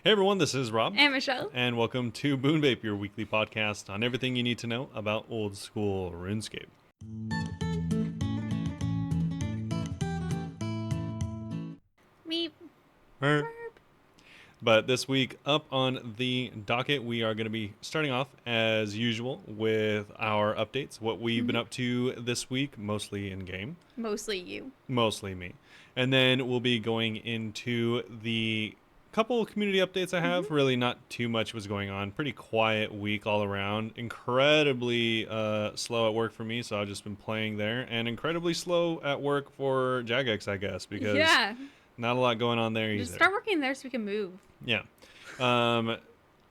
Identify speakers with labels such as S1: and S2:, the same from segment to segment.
S1: Hey everyone, this is Rob.
S2: And Michelle.
S1: And welcome to Bunebape, your weekly podcast on everything you need to know about old school RuneScape.
S2: Meep.
S1: Merp. But this week, up on the docket, we are going to be starting off, as usual, with our updates. What we've been up to this week, mostly in-game.
S2: Mostly you.
S1: Mostly me. And then we'll be going into the couple community updates I have. Really not too much was going on. Pretty quiet week all around. Incredibly slow at work for me, so I've just been playing there. And incredibly slow at work for Jagex, I guess, because not a lot going on there either.
S2: Just start working there so we can move.
S1: Yeah.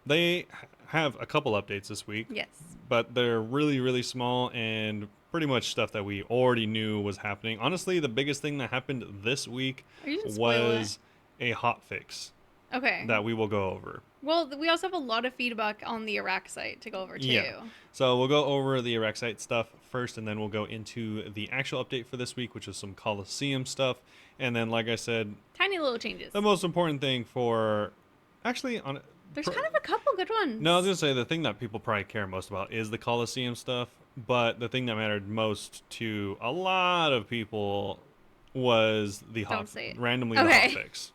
S1: They have a couple updates this week.
S2: Yes.
S1: But they're really, really small and pretty much stuff that we already knew was happening. Honestly, the biggest thing that happened this week was a hotfix.
S2: Okay.
S1: That we will go over.
S2: Well, we also have a lot of feedback on the Araxxor to go over too.
S1: Yeah. So we'll go over the Araxxor stuff first, and then we'll go into the actual update for this week, which is some Colosseum stuff. And then, like I said,
S2: tiny little changes.
S1: The most important thing for actually on
S2: there's kind of a couple good ones.
S1: No, I was gonna say the thing that people probably care most about is the Colosseum stuff, but the thing that mattered most to a lot of people was the randomly the hotfix.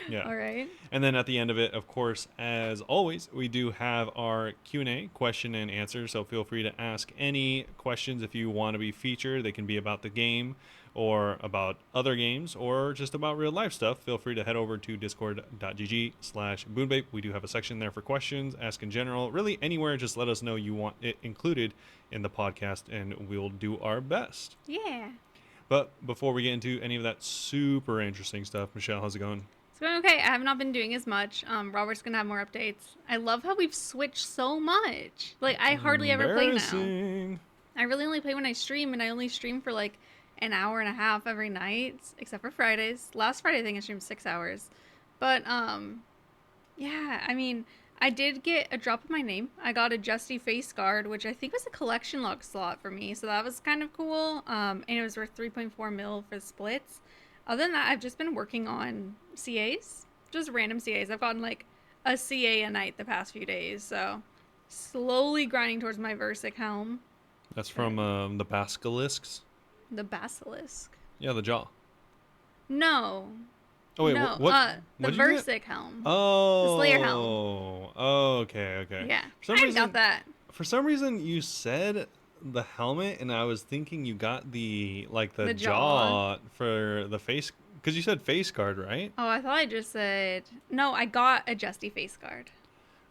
S1: Yeah.
S2: All right.
S1: And then at the end of it, of course, as always, we do have our Q&A, question and answer. So feel free to ask any questions if you want to be featured. They can be about the game or about other games or just about real life stuff. Feel free to head over to discord.gg/Bunebape. We do have a section there for questions, ask in general, really anywhere. Just let us know you want it included in the podcast and we'll do our best.
S2: Yeah.
S1: But before we get into any of that super interesting stuff, Michelle, how's it going?
S2: It's going okay. I have not been doing as much. Robert's going to have more updates. I love how we've switched so much. Like, I hardly ever play now. I really only play when I stream, and I only stream for like an hour and a half every night, except for Fridays. Last Friday, I think I streamed 6 hours. But, yeah, I mean, I did get a drop of my name. I got a Justy face guard, which I think was a collection log slot for me, so that was kind of cool. And it was worth 3.4 mil for the splits. Other than that, I've just been working on CAs, just random CAs. I've gotten like a CA a night the past few days, so slowly grinding towards my Versic helm.
S1: That's from the Basilisks?
S2: The Basilisk?
S1: Yeah, the jaw.
S2: No.
S1: Oh, wait,
S2: no. The Versic helm.
S1: Oh.
S2: The Slayer helm.
S1: Oh, okay.
S2: Yeah, I got that.
S1: For some reason, you said the helmet, and I was thinking you got the jaw for the face, because you said face guard, right?
S2: Oh, I thought I just said no. I got a Justy face guard.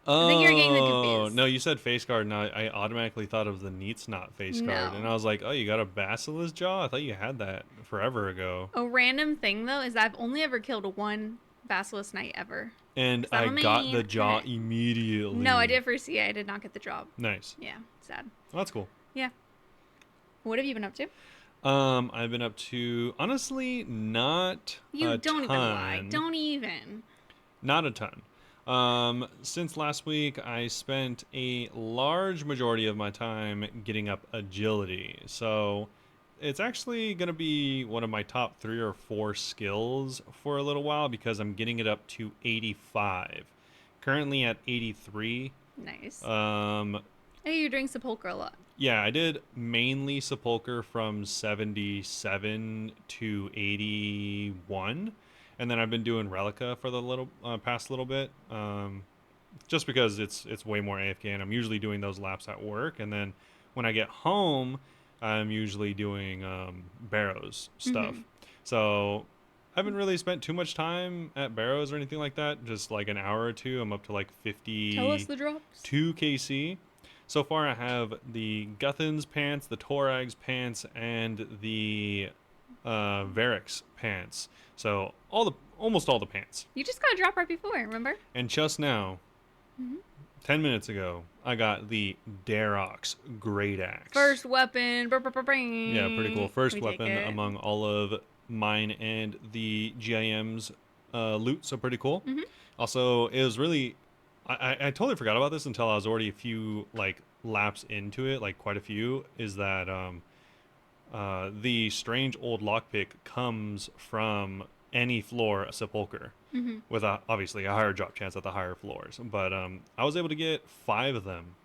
S1: Oh,
S2: I think you're getting confused.
S1: No, you said face guard, and I automatically thought of the Neat's not face guard, and I was like, oh, you got a Basilisk jaw? I thought you had that forever ago.
S2: A random thing though is I've only ever killed one Basilisk Knight ever.
S1: And I got the jaw immediately.
S2: No, I did for CA. I did not get the job.
S1: Nice.
S2: Yeah, sad.
S1: Well, that's cool.
S2: Yeah. What have you been up to?
S1: I've been up to, honestly, not a ton.
S2: You don't even lie. Don't even.
S1: Not a ton. Since last week, I spent a large majority of my time getting up agility. So it's actually going to be one of my top 3 or 4 skills for a little while because I'm getting it up to 85. Currently at 83.
S2: Nice.
S1: Hey,
S2: you're doing Sepulchre a lot.
S1: Yeah, I did mainly Sepulchre from 77 to 81. And then I've been doing Relica for the past little bit. Just because it's way more AFK, and I'm usually doing those laps at work. And then when I get home, I'm usually doing Barrows stuff. So I haven't really spent too much time at Barrows or anything like that. Just like an hour or two. I'm up to like 50.
S2: Tell us the drops.
S1: 2 KC. So far, I have the Guthans pants, the Torag's pants, and the Varix pants. So almost all the pants.
S2: You just got a drop right before, remember?
S1: And just now, 10 minutes ago, I got the Darox Great Axe.
S2: First weapon.
S1: Yeah, pretty cool. First weapon among all of mine and the GIM's loot, so pretty cool. Also, it was really... I totally forgot about this until I was already a few laps into it, like quite a few, is that the strange old lockpick comes from any floor a sepulcher with obviously a higher drop chance at the higher floors. But I was able to get 5 of them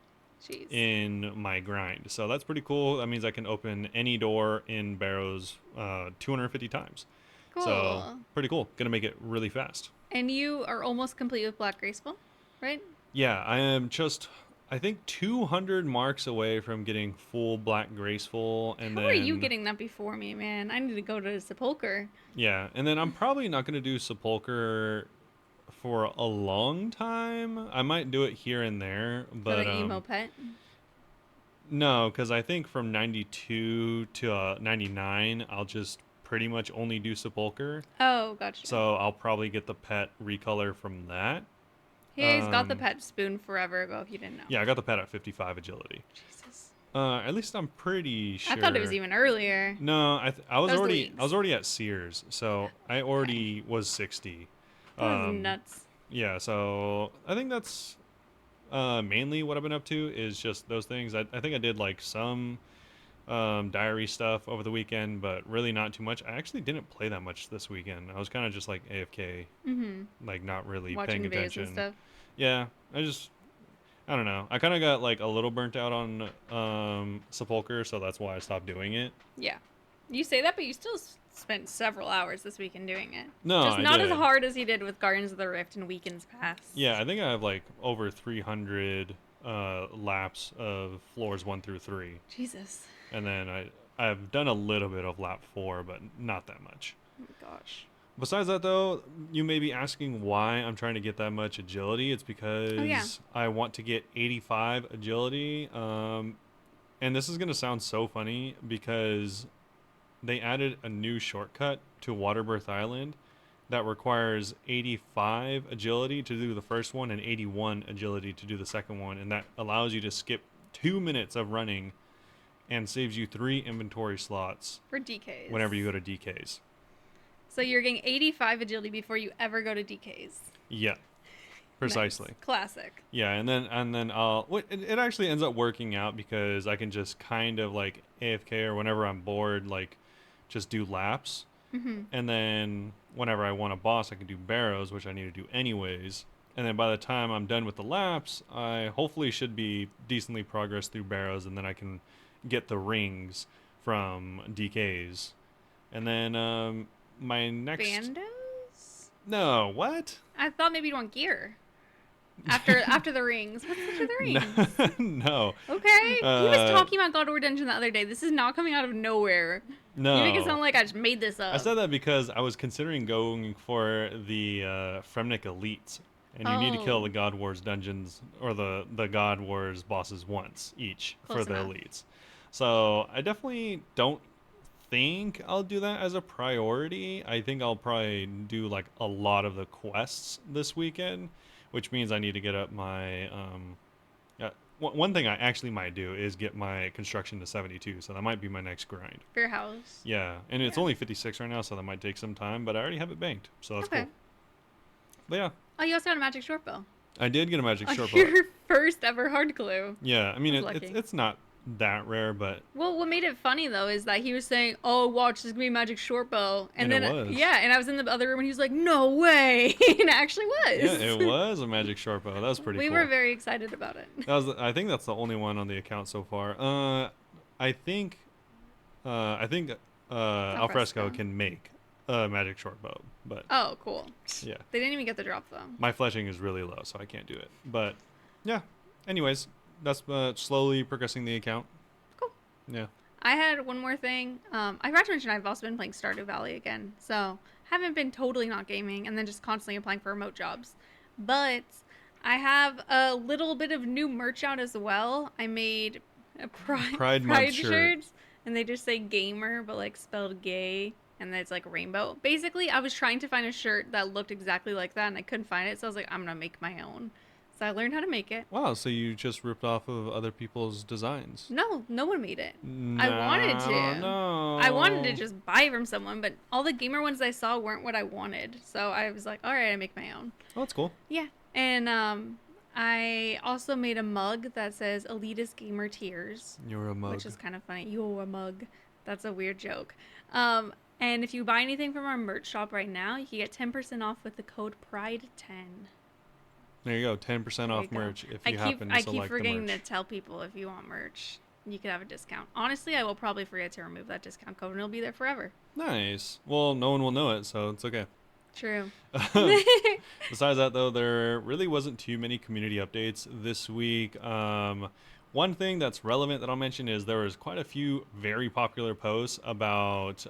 S2: Jeez.
S1: in my grind. So that's pretty cool. That means I can open any door in Barrows 250 times.
S2: Cool.
S1: So pretty cool. Gonna make it really fast.
S2: And you are almost complete with Black Graceful, right?
S1: Yeah, I am just, I think, 200 marks away from getting full Black Graceful. And
S2: How
S1: then,
S2: are you getting that before me, man? I need to go to Sepulcher.
S1: yeah, and then I'm probably not going to do Sepulcher for a long time. I might do it here and there,
S2: For
S1: but
S2: the emo pet.
S1: no, because I think from 92 to 99, I'll just pretty much only do Sepulcher.
S2: Oh, gotcha.
S1: So I'll probably get the pet recolor from that.
S2: He's got the pet spoon forever ago, if you didn't know.
S1: Yeah, I got the pet at 55 agility.
S2: Jesus.
S1: At least I'm pretty sure.
S2: I thought it was even earlier.
S1: No, I was
S2: That was the
S1: already
S2: wings.
S1: at Sears, so I already was 60.
S2: That was nuts.
S1: Yeah, so I think that's mainly what I've been up to is just those things. I think I did like some diary stuff over the weekend, but really not too much. I actually didn't play that much this weekend. I was kind of just like AFK, like not really
S2: Watching
S1: paying
S2: videos
S1: attention.
S2: and stuff.
S1: Yeah, I don't know. I kind of got like a little burnt out on Sepulcher, so that's why I stopped doing it.
S2: Yeah. You say that, but you still spent several hours this weekend doing it.
S1: No,
S2: Just
S1: I
S2: not
S1: did.
S2: as hard as he did with Guardians of the Rift and Weekends Past.
S1: Yeah, I think I have like over 300 laps of floors 1 through 3,
S2: Jesus.
S1: and then I've done a little bit of lap 4, but not that much.
S2: Oh my gosh.
S1: Besides that, though, you may be asking why I'm trying to get that much agility. It's because I want to get 85 agility. And this is going to sound so funny because they added a new shortcut to Waterbirth Island that requires 85 agility to do the first one and 81 agility to do the second one. And that allows you to skip 2 minutes of running and saves you 3 inventory slots
S2: For DKs.
S1: whenever you go to DKs.
S2: So you're getting 85 agility before you ever go to DKs.
S1: Yeah, precisely.
S2: Nice. Classic.
S1: Yeah, and then it actually ends up working out because I can just kind of like AFK or whenever I'm bored, like just do laps, and then whenever I want a boss, I can do barrows, which I need to do anyways. And then by the time I'm done with the laps, I hopefully should be decently progressed through barrows, and then I can get the rings from DKs, and then my next
S2: Bandos?
S1: no what
S2: I thought maybe you'd want gear. After the rings. What's after the rings?
S1: no
S2: Okay. He was talking about God of War Dungeon the other day. This is not coming out of nowhere.
S1: no
S2: You make it sound like I just made this up.
S1: I said that because I was considering going for the Fremnik Elites, and you need to kill the God Wars dungeons or the God Wars bosses once each
S2: Close
S1: for the
S2: enough.
S1: elites. So I definitely don't think I'll do that as a priority. I think I'll probably do like a lot of the quests this weekend, which means I need to get up my one thing I actually might do is get my construction to 72, so that might be my next grind.
S2: For your house.
S1: Yeah, and it's only 56 right now, so that might take some time, but I already have it banked, so that's cool. But yeah,
S2: Oh, you also got a magic short bow.
S1: I did get a magic short bow.
S2: Your first ever hard clue.
S1: Yeah, I mean
S2: That's
S1: it's
S2: lucky.
S1: it's not that rare, but
S2: Well, what made it funny though is that he was saying, "Oh, watch, this is gonna be a magic short bow,"
S1: And
S2: then
S1: it was.
S2: yeah, and I was in the other room and he was like, "No way!" and it actually was.
S1: yeah, it was a magic short bow. That was pretty
S2: We
S1: cool.
S2: were very excited about it.
S1: I think that's the only one on the account so far. I think Alfresco can make a magic short bow, but
S2: Oh, cool.
S1: yeah,
S2: They didn't even get the drop though.
S1: my fletching is really low, so I can't do it. But yeah, anyways, that's slowly progressing the account.
S2: Cool.
S1: Yeah.
S2: I had one more thing. I forgot to mention I've also been playing Stardew Valley again, so haven't been totally not gaming and then just constantly applying for remote jobs. But I have a little bit of new merch out as well. I made a
S1: Pride Month shirt.
S2: shirts, and they just say gamer, but like spelled gay, and then it's like rainbow. Basically, I was trying to find a shirt that looked exactly like that, and I couldn't find it, so I was like, I'm gonna make my own. So I learned how to make it.
S1: Wow, so you just ripped off of other people's designs?
S2: No one made it.
S1: No,
S2: I wanted to.
S1: No.
S2: I wanted to just buy from someone, but all the gamer ones I saw weren't what I wanted. So I was like, all right, I make my own.
S1: Oh, that's cool.
S2: Yeah. And I also made a mug that says Elitist Gamer Tears,
S1: You're a mug.
S2: which is kind of funny. You're a mug. That's a weird joke. And if you buy anything from our merch shop right now, you can get 10% off with the code PRIDE10.
S1: There you go, 10%
S2: There you
S1: off
S2: go.
S1: merch if you happen to
S2: I keep
S1: select the
S2: forgetting to
S1: merch.
S2: tell people if you want merch, you could have a discount. Honestly, I will probably forget to remove that discount code and it'll be there forever.
S1: Nice. Well, no one will know it, so it's okay.
S2: True.
S1: Besides that, though, there really wasn't too many community updates this week. One thing that's relevant that I'll mention is there was quite a few very popular posts about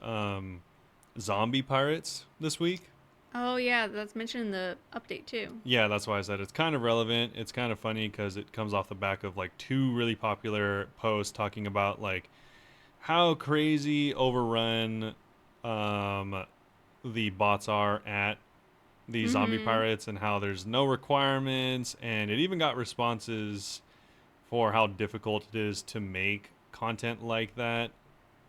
S1: zombie pirates this week.
S2: Oh yeah, that's mentioned in the update too.
S1: Yeah, that's why I said it's kind of relevant. It's kind of funny because it comes off the back of like two really popular posts talking about like how crazy overrun um, the bots are at these zombie
S2: Mm-hmm.
S1: pirates and how there's no requirements, and it even got responses for how difficult it is to make content like that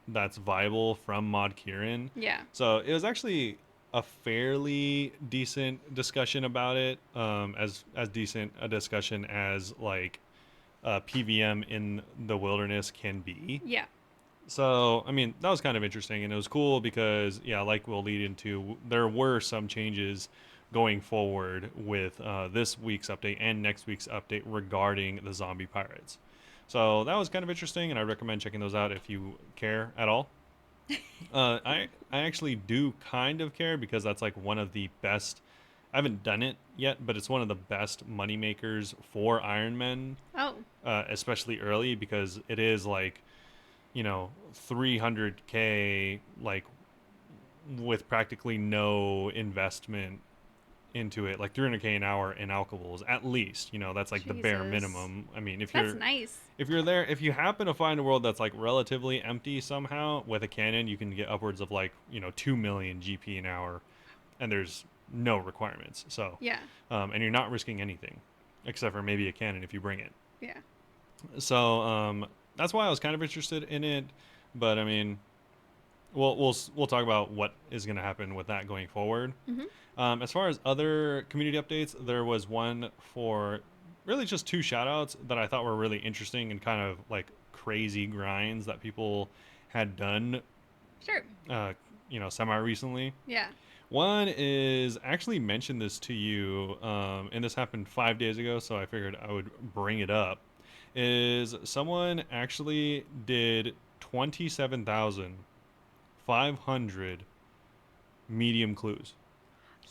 S1: that's viable from Mod Kieran.
S2: Yeah.
S1: So it was actually a fairly decent discussion about it, as decent a discussion as like PVM in the wilderness can be.
S2: Yeah.
S1: So, I mean, that was kind of interesting, and it was cool because, yeah, like we'll lead into, there were some changes going forward with this week's update and next week's update regarding the zombie pirates. So that was kind of interesting, and I recommend checking those out if you care at all. I actually do kind of care because that's like one of the best. I haven't done it yet, but it's one of the best money makers for Iron Men,
S2: Oh.
S1: especially early because it is like 300K like with practically no investment into it, like 300K an hour in alcohols at least. That's like the bare
S2: Jesus.
S1: minimum. I mean,
S2: That's nice.
S1: if you're there, if you happen to find a world that's like relatively empty somehow with a cannon, you can get upwards of like 2 million GP an hour, and there's no requirements. So
S2: Yeah.
S1: and you're not risking anything except for maybe a cannon if you bring it.
S2: Yeah.
S1: So that's why I was kind of interested in it, but I mean, we'll talk about what is going to happen with that going forward.
S2: Mm-hmm.
S1: As far as other community updates, there was one for really just two shoutouts that I thought were really interesting and kind of like crazy grinds that people had done,
S2: Sure.
S1: semi recently.
S2: Yeah.
S1: One is I actually mentioned this to you, and this happened 5 days ago, so I figured I would bring it up. Is someone actually did 27,500 medium clues?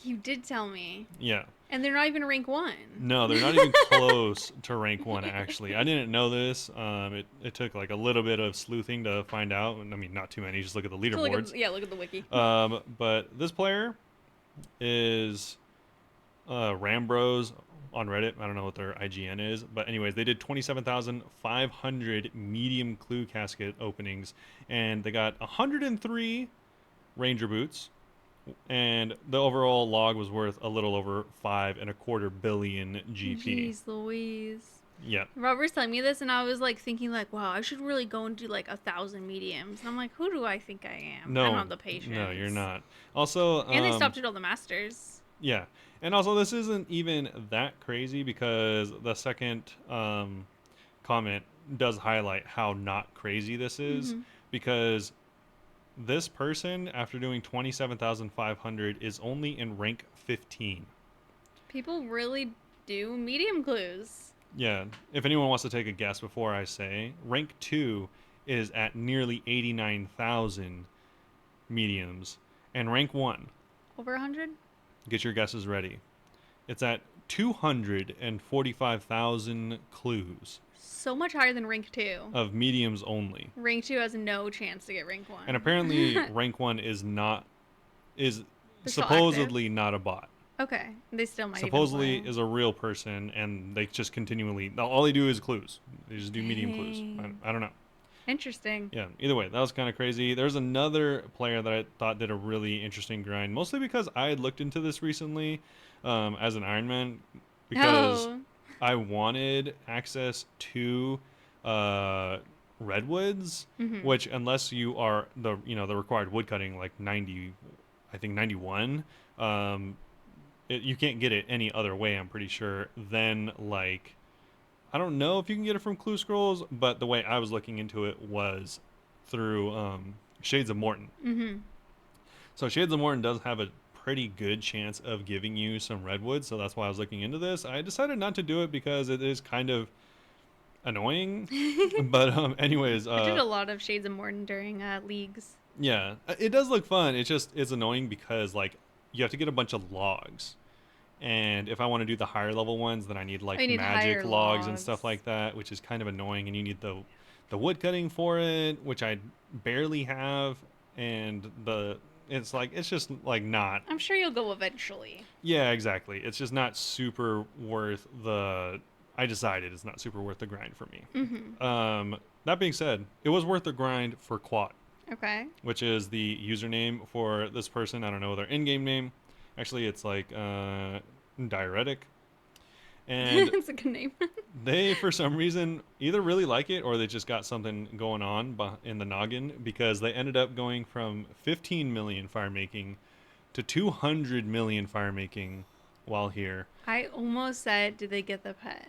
S2: You did tell me.
S1: Yeah.
S2: And they're not even rank 1.
S1: No, they're not even close to rank 1, actually. I didn't know this. It took like a little bit of sleuthing to find out. I mean, not too many. Just look at the
S2: So
S1: leaderboards.
S2: look at the wiki.
S1: But this player is Rambros on Reddit. I don't know what their IGN is. But anyways, they did 27,500 medium clue casket openings. And they got 103 Ranger boots, and the overall log was worth a little over 5.25 billion GP.
S2: Jeez Louise.
S1: Yeah.
S2: Robert's telling me this, and I was like thinking, like, wow, I should really go and do like 1,000 mediums. And I'm like, who do I think I am?
S1: No,
S2: I don't have the patience.
S1: no, you're not. Also,
S2: And they stopped at all the masters.
S1: Yeah, and also this isn't even that crazy because the second comment does highlight how not crazy this is,
S2: Mm-hmm.
S1: because this person, after doing 27,500, is only in rank 15.
S2: People really do medium clues.
S1: Yeah, if anyone wants to take a guess before I say, rank 2 is at nearly 89,000 mediums, and rank 1,
S2: Over 100?
S1: get your guesses ready, it's at 245,000 clues
S2: So much higher than rank 2.
S1: of mediums only.
S2: Rank 2 has no chance to get rank 1.
S1: And apparently rank 1 is
S2: They're still
S1: supposedly not a bot.
S2: Okay. They still might
S1: Supposedly
S2: even play.
S1: is a real person, and they just continually, all they do is clues. They just do medium clues.
S2: Dang.
S1: I don't know.
S2: Interesting.
S1: Yeah, either way, that was kind of crazy. There's another player that I thought did a really interesting grind, mostly because I had looked into this recently as an Iron Man, because
S2: Oh.
S1: I wanted access to redwoods,
S2: Mm-hmm.
S1: which unless you are the required woodcutting like 90, I think 91, you can't get it any other way. I'm pretty sure. Then like, I don't know if you can get it from Clue Scrolls, but the way I was looking into it was through Shades of Morton.
S2: Mm-hmm.
S1: So Shades of Morton does have a pretty good chance of giving you some redwood, so that's why I was looking into this. I decided not to do it because it is kind of annoying. But anyways,
S2: I did a lot of Shades of Morton during leagues.
S1: yeah, it does look fun. It's annoying because like you have to get a bunch of logs. And if I want to do the higher level ones, then I need
S2: Oh,
S1: like
S2: you need
S1: magic
S2: higher
S1: logs and stuff
S2: logs.
S1: like that, which is kind of annoying. And you need the wood cutting for it, which I barely have. And it's just like not.
S2: I'm sure you'll go eventually.
S1: Yeah, exactly. It's just not super worth the. I decided it's not super worth the grind for me.
S2: Mm-hmm.
S1: That being said, it was worth the grind for Quat,
S2: Okay.
S1: which is the username for this person. I don't know their in-game name. Actually, it's like diuretic, and
S2: It's a good name.
S1: they for some reason either really like it or they just got something going on in the noggin because they ended up going from 15 million fire making to 200 million fire making while here.
S2: I almost said, did they get the pet?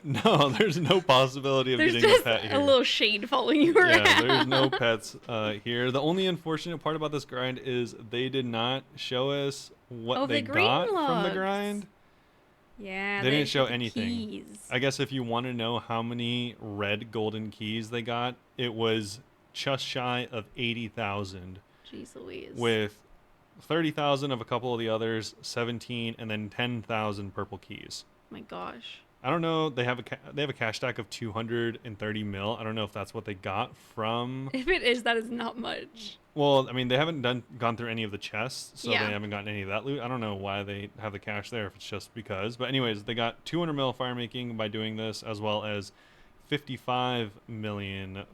S1: No, there's no possibility of
S2: There's
S1: getting a
S2: just
S1: pet here.
S2: a little shade following you around.
S1: Yeah, there's no pets here. The only unfortunate part about this grind is they did not show us what they got from the grind.
S2: Yeah,
S1: They didn't show
S2: the
S1: anything.
S2: keys.
S1: I guess if you want to know how many red golden keys they got, it was just shy of 80,000
S2: Jeez Louise.
S1: with 30,000 of a couple of the others, 17, and then 10,000 purple keys.
S2: My gosh.
S1: I don't know. They have a cash stack of 230 mil. I don't know if that's what they got from.
S2: If it is, that is not much.
S1: Well, I mean, they haven't gone through any of the chests, so
S2: Yeah.
S1: they haven't gotten any of that loot. I don't know why they have the cash there, if it's just because. But anyways, they got 200 mil fire making by doing this, as well as 55 million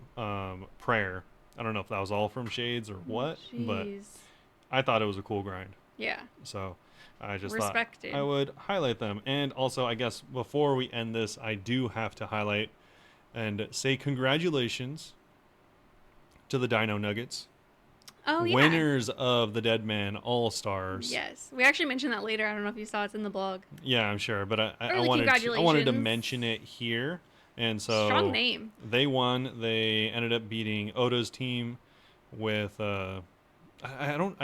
S1: prayer. I don't know if that was all from Shades or what, but
S2: Jeez.
S1: I thought it was a cool grind.
S2: Yeah.
S1: So I just
S2: Respected.
S1: thought I would highlight them. And also, I guess before we end this, I do have to highlight and say congratulations to the Dino Nuggets.
S2: Oh, yeah.
S1: Winners of the Dead Man All Stars.
S2: Yes. We actually mentioned that later. I don't know if you saw it's in the blog.
S1: Yeah, I'm sure, but I
S2: Early
S1: wanted to
S2: congratulations.
S1: mention it here. And so
S2: Strong name.
S1: they won. They ended up beating Oda's team with I don't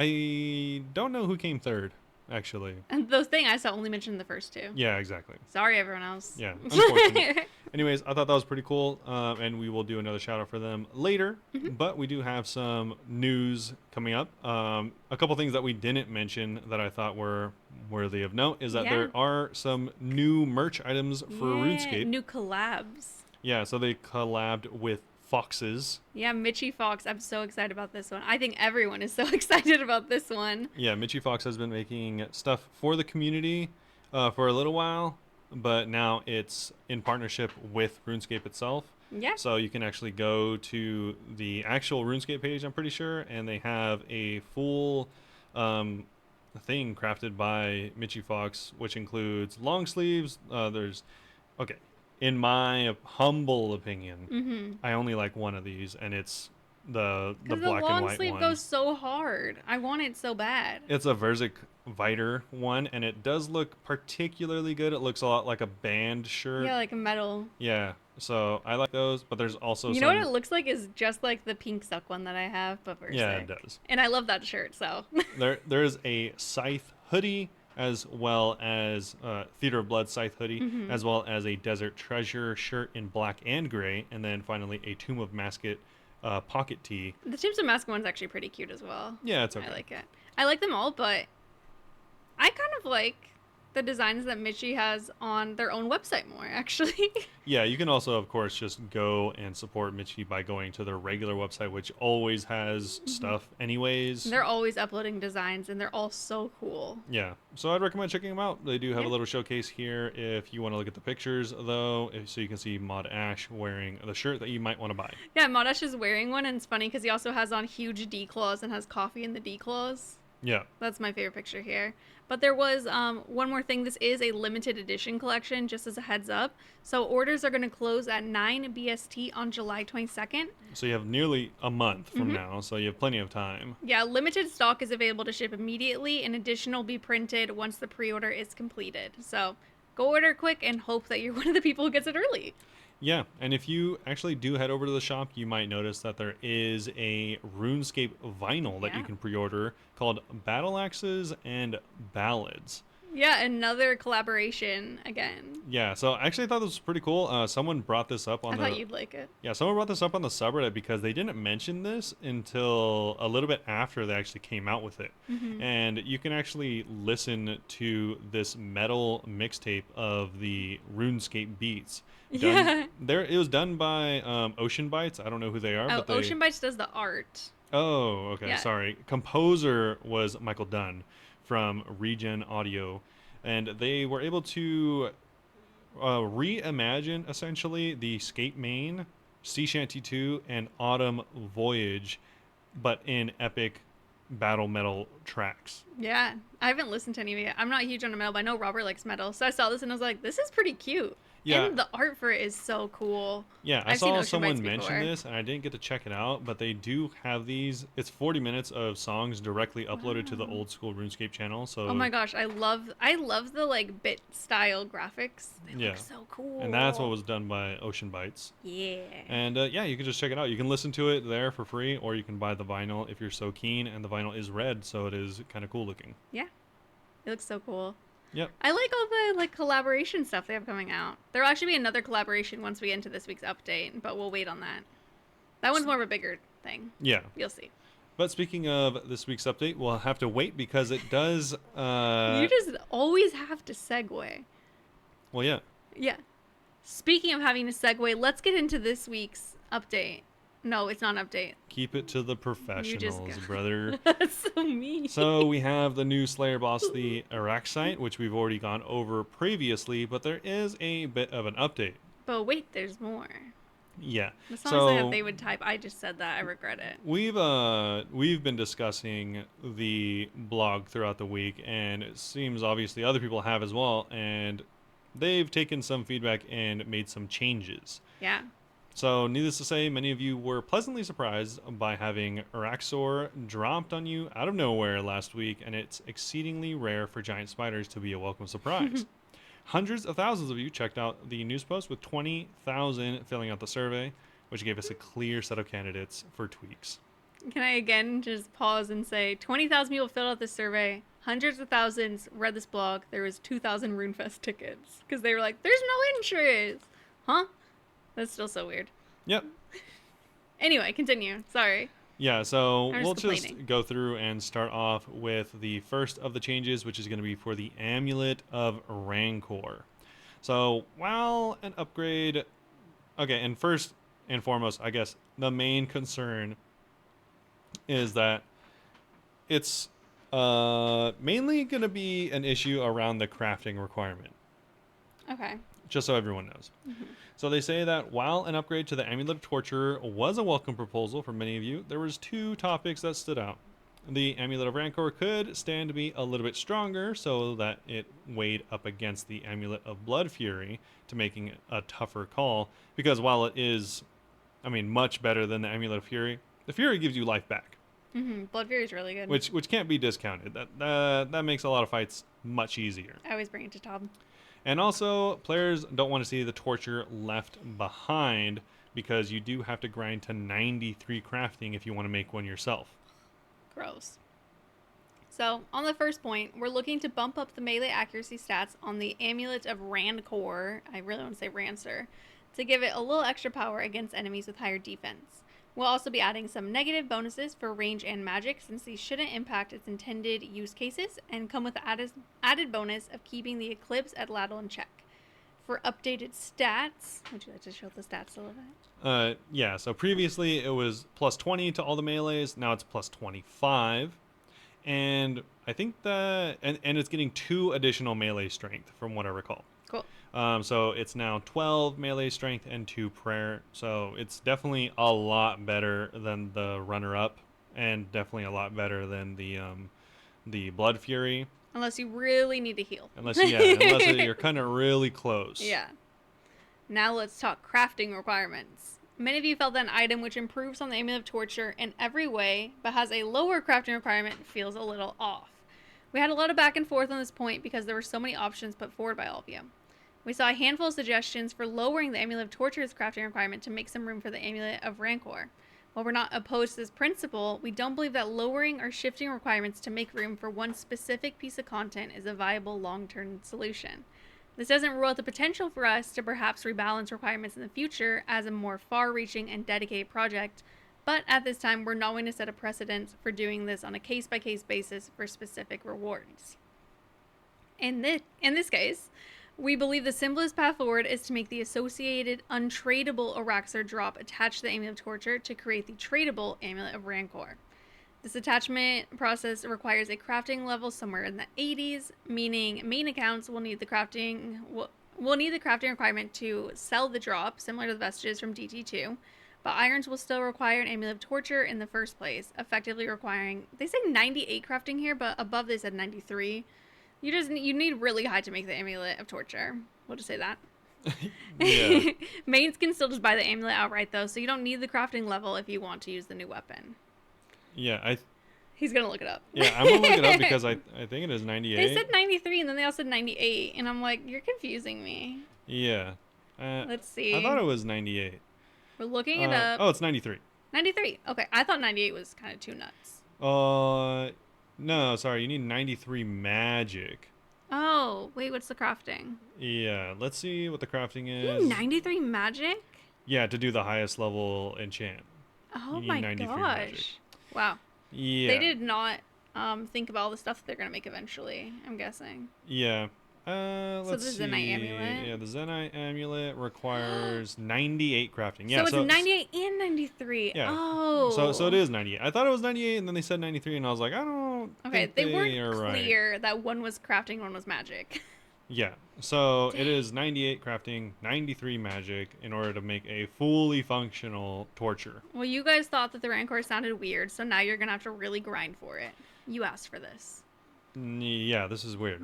S1: know who came third, actually.
S2: And those thing I saw only mentioned the first two.
S1: Yeah, exactly.
S2: Sorry, everyone else.
S1: Yeah, unfortunate. Anyways, I thought that was pretty cool, and we will do another shout out for them later.
S2: Mm-hmm.
S1: But we do have some news coming up. A couple things that we didn't mention that I thought were worthy of note is that there are some new merch items for RuneScape.
S2: New collabs.
S1: Yeah, so they collabed with Foxes.
S2: Yeah, Mitchie Fox. I'm so excited about this one. I think everyone is so excited about this one.
S1: Yeah, Mitchie Fox has been making stuff for the community for a little while, but now it's in partnership with RuneScape itself.
S2: Yeah.
S1: So you can actually go to the actual RuneScape page, I'm pretty sure, and they have a full thing crafted by Mitchie Fox, which includes long sleeves. Okay, in my humble opinion, I only like one of these, and it's the black and white one.
S2: The long sleeve goes so hard. I want it so bad.
S1: It's a Verzik Viter one, and it does look particularly good. It looks a lot like a band shirt.
S2: Yeah, like a metal.
S1: Yeah, so I like those, but there's also
S2: You know what it looks like is just like the pink suck one that I have, but for
S1: Yeah,
S2: sick.
S1: it does.
S2: And I love that shirt, so.
S1: There is a Scythe hoodie, as well as Theater of Blood Scythe hoodie, as well as a Desert Treasure shirt in black and gray, and then finally a Tomb of Masket pocket tee.
S2: The Tombs of Mask one's actually pretty cute as well.
S1: Yeah, it's okay.
S2: I like it. I like them all, but I kind of like the designs that Mitchie has on their own website more, actually.
S1: Yeah, you can also, of course, just go and support Mitchie by going to their regular website, which always has stuff anyways.
S2: They're always uploading designs, and they're all so cool.
S1: Yeah, so I'd recommend checking them out. They do have a little showcase here if you want to look at the pictures, though, so you can see Mod Ash wearing the shirt that you might want to buy.
S2: Yeah, Modash is wearing one, and it's funny because he also has on huge D-claws and has coffee in the D-claws.
S1: Yeah.
S2: That's my favorite picture here. But there was one more thing. This is a limited edition collection, just as a heads up. So orders are going to close at 9 BST on July 22nd.
S1: So you have nearly a month from now, so you have plenty of time.
S2: Yeah, limited stock is available to ship immediately. An additional will be printed once the pre-order is completed. So go order quick and hope that you're one of the people who gets it early.
S1: Yeah, and if you actually do head over to the shop, you might notice that there is a RuneScape vinyl that you
S2: Yeah.
S1: can pre-order called Battle Axes and Ballads.
S2: Yeah, another collaboration again.
S1: Yeah, so I actually thought this was pretty cool. Someone brought this up
S2: I
S1: on
S2: thought
S1: the
S2: you'd like it.
S1: Yeah, someone brought this up on the subreddit because they didn't mention this until a little bit after they actually came out with it.
S2: Mm-hmm.
S1: And you can actually listen to this metal mixtape of the RuneScape beats. Done
S2: Yeah.
S1: there, it was done by Ocean Bites. I don't know who they are,
S2: Oh,
S1: but they.
S2: Ocean Bites does the art.
S1: Oh, okay,
S2: Yeah.
S1: sorry. Composer was Michael Dunn from Regen Audio, and they were able to reimagine essentially the Skate Main, Sea Shanty 2, and Autumn Voyage, but in epic battle metal tracks.
S2: Yeah. I haven't listened to any of it. I'm not huge on metal, but I know Robert likes metal. So I saw this and I was like, this is pretty cute.
S1: Yeah,
S2: And the art for it is so cool.
S1: yeah, I
S2: I've seen
S1: saw
S2: Ocean Bites
S1: someone mention
S2: before.
S1: this and I didn't get to check it out, but they do have these. It's 40 minutes of songs directly uploaded to the
S2: Wow.
S1: old school RuneScape channel.
S2: Oh
S1: So
S2: my gosh, I love the like bit style graphics. They
S1: yeah,
S2: look so cool.
S1: and that's what was done by Ocean Bites.
S2: Yeah.
S1: And yeah, you can just check it out. You can listen to it there for free, or you can buy the vinyl if you're so keen. And the vinyl is red, so it is kind of cool looking.
S2: Yeah. It looks so cool.
S1: Yep.
S2: I like all the like collaboration stuff they have coming out. There'll actually be another collaboration once we get into this week's update, but we'll wait on that. That one's more of a bigger thing.
S1: Yeah.
S2: You'll see.
S1: But speaking of this week's update, we'll have to wait because it does.
S2: You just always have to segue.
S1: Well, yeah.
S2: Yeah. Speaking of having to segue, let's get into this week's update. No, it's not an update.
S1: Keep it to the professionals,
S2: go.
S1: brother.
S2: That's so mean.
S1: So we have the new Slayer boss, the Araxxor, which we've already gone over previously, but there is a bit of an update.
S2: But wait, there's more.
S1: Yeah.
S2: As long as I have they would type, I just said that. I regret it.
S1: We've been discussing the blog throughout the week, and it seems obviously other people have as well, and they've taken some feedback and made some changes.
S2: Yeah.
S1: So, needless to say, many of you were pleasantly surprised by having Araxxor dropped on you out of nowhere last week, and it's exceedingly rare for giant spiders to be a welcome surprise. Hundreds of thousands of you checked out the news post, with 20,000 filling out the survey, which gave us a clear set of candidates for tweaks.
S2: Can I again just pause and say 20,000 people filled out this survey, hundreds of thousands read this blog, there was 2,000 RuneFest tickets because they were like, there's no interest. Huh? That's still so weird.
S1: Yep.
S2: Anyway, continue. Sorry.
S1: Yeah, so
S2: I'm
S1: we'll
S2: just
S1: just
S2: complaining.
S1: go through and start off with the first of the changes, which is going to be for the Amulet of Rancor. So, while an upgrade... Okay, and first and foremost, I guess, the main concern is that it's mainly going to be an issue around the crafting requirement,
S2: Okay.
S1: just so everyone knows. So they say that while an upgrade to the Amulet of Torture was a welcome proposal for many of you, there was two topics that stood out. The Amulet of Rancor could stand to be a little bit stronger so that it weighed up against the Amulet of Blood Fury to making it a tougher call, because while it is, much better than the Amulet of Fury, the Fury gives you life back,
S2: Blood Fury is really good.
S1: which can't be discounted. That makes a lot of fights much easier.
S2: I always bring it to Tom.
S1: And also, players don't want to see the torture left behind, because you do have to grind to 93 crafting if you want to make one yourself.
S2: Gross. So, on the first point, we're looking to bump up the melee accuracy stats on the Amulet of Rancor, I really want to say Rancer, to give it a little extra power against enemies with higher defense. We'll also be adding some negative bonuses for range and magic, since these shouldn't impact its intended use cases, and come with the added bonus of keeping the Eclipse at Ladle in check. For updated stats, would you like to show the stats a little bit?
S1: Yeah, so previously it was plus 20 to all the melees, now it's plus 25. And I think and it's getting 2 additional melee strength from what I recall.
S2: Cool.
S1: So it's now 12 melee strength and 2 prayer. So it's definitely a lot better than the runner-up, and definitely a lot better than the Blood Fury.
S2: Unless you really need to heal.
S1: Unless you're kind of really close.
S2: Yeah. Now let's talk crafting requirements. Many of you felt that an item which improves on the Amulet of Torture in every way, but has a lower crafting requirement, feels a little off. We had a lot of back and forth on this point because there were so many options put forward by all of you. We saw a handful of suggestions for lowering the Amulet of Torture's crafting requirement to make some room for the Amulet of Rancor. While we're not opposed to this principle, we don't believe that lowering or shifting requirements to make room for one specific piece of content is a viable long-term solution. This doesn't rule out the potential for us to perhaps rebalance requirements in the future as a more far-reaching and dedicated project, but at this time, we're not going to set a precedent for doing this on a case-by-case basis for specific rewards. In this case, we believe the simplest path forward is to make the associated untradeable Araxxor drop attached to the Amulet of Torture to create the tradable Amulet of Rancor. This attachment process requires a crafting level somewhere in the 80s, meaning main accounts will need the crafting requirement to sell the drop, similar to the vestiges from DT2, but irons will still require an Amulet of Torture in the first place, effectively requiring, they say 98 crafting here, but above they said 93. You need really high to make the Amulet of Torture. We'll just say that.
S1: Yeah.
S2: Mains can still just buy the amulet outright though, so you don't need the crafting level if you want to use the new weapon.
S1: Yeah,
S2: He's gonna look it up.
S1: Yeah, I'm gonna look it up because I think it is 98.
S2: They said 93 and then they all said 98, and I'm like, you're confusing me.
S1: Yeah.
S2: Let's see.
S1: I thought it was 98.
S2: We're looking it up.
S1: Oh, it's 93.
S2: 93. Okay, I thought 98 was kind of too nuts.
S1: No, sorry. You need 93 magic.
S2: Oh, wait, what's the crafting?
S1: Yeah, let's see what the crafting is.
S2: You need 93 magic?
S1: Yeah, to do the highest level enchant.
S2: Oh my gosh. Magic. Wow.
S1: Yeah.
S2: They did not think about all the stuff that they're going to make eventually, I'm guessing.
S1: Yeah. Let's
S2: see. So the Zenite amulet?
S1: Yeah, the Zenite amulet requires 98 crafting. Yeah,
S2: so it's 98 and 93.
S1: Yeah.
S2: Oh.
S1: So it is 98. I thought it was 98 and then they said 93 and I was like, I don't think
S2: they weren't clear
S1: right.
S2: that one was crafting, one was magic.
S1: Yeah. So it is 98 crafting, 93 magic in order to make a fully functional torture.
S2: Well, you guys thought that the Rancor sounded weird, so now you're going to have to really grind for it. You asked for this.
S1: Yeah, this is weird.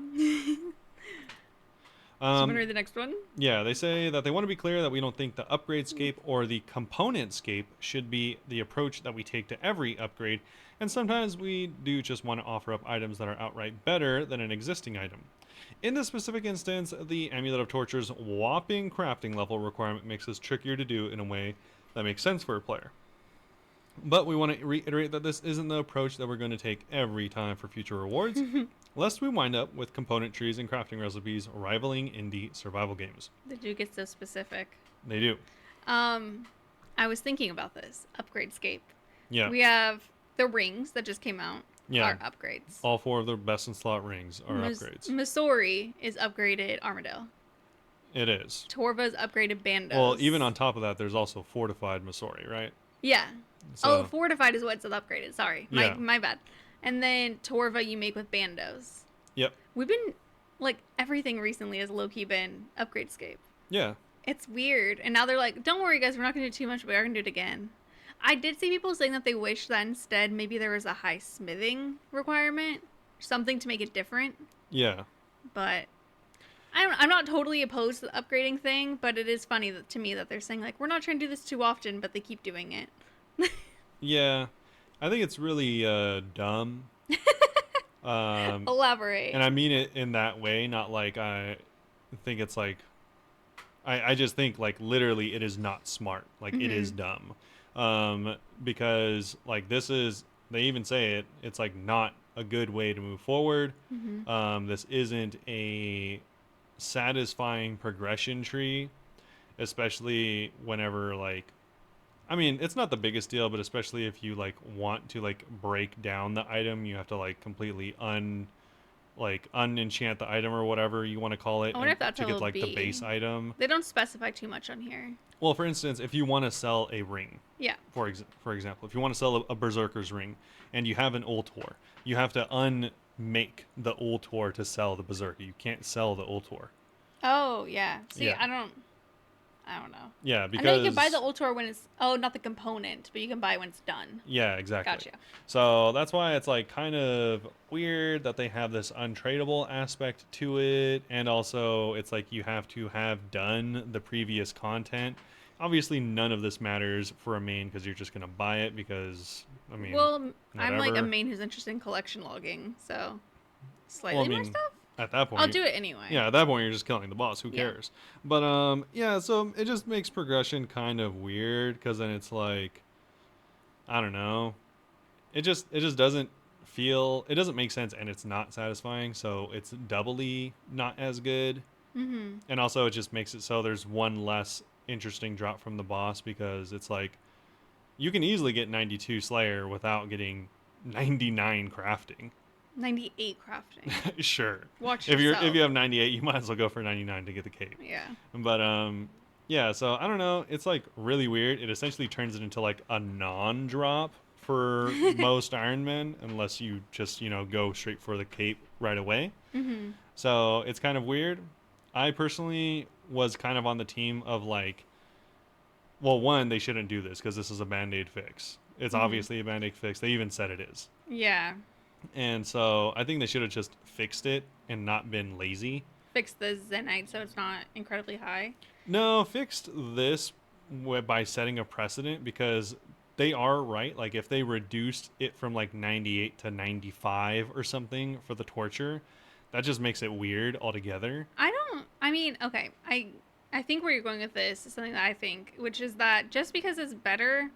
S2: So I'm going to read the next one?
S1: Yeah, they say that they want to be clear that we don't think the upgrade scape or the component scape should be the approach that we take to every upgrade, and sometimes we do just want to offer up items that are outright better than an existing item. In this specific instance, the Amulet of Torture's whopping crafting level requirement makes this trickier to do in a way that makes sense for a player. But we want to reiterate that this isn't the approach that we're going to take every time for future rewards, lest we wind up with component trees and crafting recipes rivaling indie survival games.
S2: They do get so specific.
S1: They do.
S2: I was thinking about this. Upgrade scape.
S1: Yeah.
S2: We have the rings that just came out.
S1: Yeah.
S2: Are upgrades.
S1: All 4 of the best in slot rings are upgrades.
S2: Missouri is upgraded Armadale.
S1: It is.
S2: Torva's upgraded Bandos.
S1: Well, even on top of that, there's also fortified Missouri, right?
S2: Yeah.
S1: So,
S2: fortified is what's upgraded. Sorry.
S1: Yeah.
S2: My bad. And then Torva you make with Bandos.
S1: Yep.
S2: We've been, like, everything recently has low-key been upgrade scape.
S1: Yeah.
S2: It's weird. And now they're like, don't worry, guys, we're not going to do too much, but we are going to do it again. I did see people saying that they wish that instead maybe there was a high smithing requirement, something to make it different.
S1: Yeah.
S2: But I'm not totally opposed to the upgrading thing, but it is funny to me that they're saying, like, we're not trying to do this too often, but they keep doing it.
S1: Yeah. I think it's really dumb.
S2: Elaborate.
S1: And I mean it in that way, not like I think it's like... I just think, like, literally it is not smart. Like, it is dumb. Because, like, this is... They even say it. It's, like, not a good way to move forward. This isn't a satisfying progression tree, especially whenever, like... I mean, it's not the biggest deal, but especially if you, like, want to, like, break down the item, you have to, like, completely unenchant the item or whatever you want to call it.
S2: I wonder if that's
S1: to
S2: how
S1: get,
S2: it'll
S1: like,
S2: be.
S1: the base item.
S2: They don't specify too much on here.
S1: Well, for instance, if you want to sell a ring,
S2: Yeah.
S1: for example, if you want to sell a Berserker's ring and you have an Ultor, you have to unmake the Ultor to sell the Berserker. You can't sell the Ultor.
S2: Oh, yeah. See,
S1: Yeah.
S2: I don't know.
S1: Yeah, because...
S2: I know you can buy the Ultor when it's... Oh, not the component, but you can buy when it's done.
S1: Yeah, exactly.
S2: Gotcha.
S1: So that's why it's, like, kind of weird that they have this untradeable aspect to it. And also, it's like you have to have done the previous content. Obviously, none of this matters for a main because you're just going to buy it because, I mean...
S2: Well, I'm, like, a
S1: whatever.
S2: main who's interested in collection logging, so... Slightly more stuff?
S1: at that point,
S2: I'll do it anyway.
S1: Yeah, at that point you're just killing the boss. Who
S2: Yeah.
S1: cares? But yeah. So it just makes progression kind of weird because then it's like, I don't know. It just doesn't feel. It doesn't make sense, and it's not satisfying. So it's doubly not as good.
S2: Mm-hmm.
S1: And also it just makes it so there's one less interesting drop from the boss because it's like you can easily get 92 Slayer without getting 99 crafting.
S2: 98 crafting.
S1: Sure.
S2: Watch
S1: If
S2: yourself.
S1: you have 98, you might as well go for 99 to get the cape.
S2: Yeah.
S1: But yeah, so I don't know, it's like really weird. It essentially turns it into like a non-drop for most Iron Men unless you just, go straight for the cape right away.
S2: Mm-hmm.
S1: So, it's kind of weird. I personally was kind of on the team of like, well, one, they shouldn't do this because this is a band-aid fix. It's
S2: Mm-hmm.
S1: obviously a band-aid fix. They even said it is.
S2: Yeah.
S1: And so I think they should have just fixed it and not been lazy.
S2: Fix the Zenite so it's not incredibly high.
S1: No, fixed this by setting a precedent because they are right. Like if they reduced it from like 98 to 95 or something for the torture, that just makes it weird altogether.
S2: I mean, okay. I think where you're going with this is something that I think, which is that just because it's better,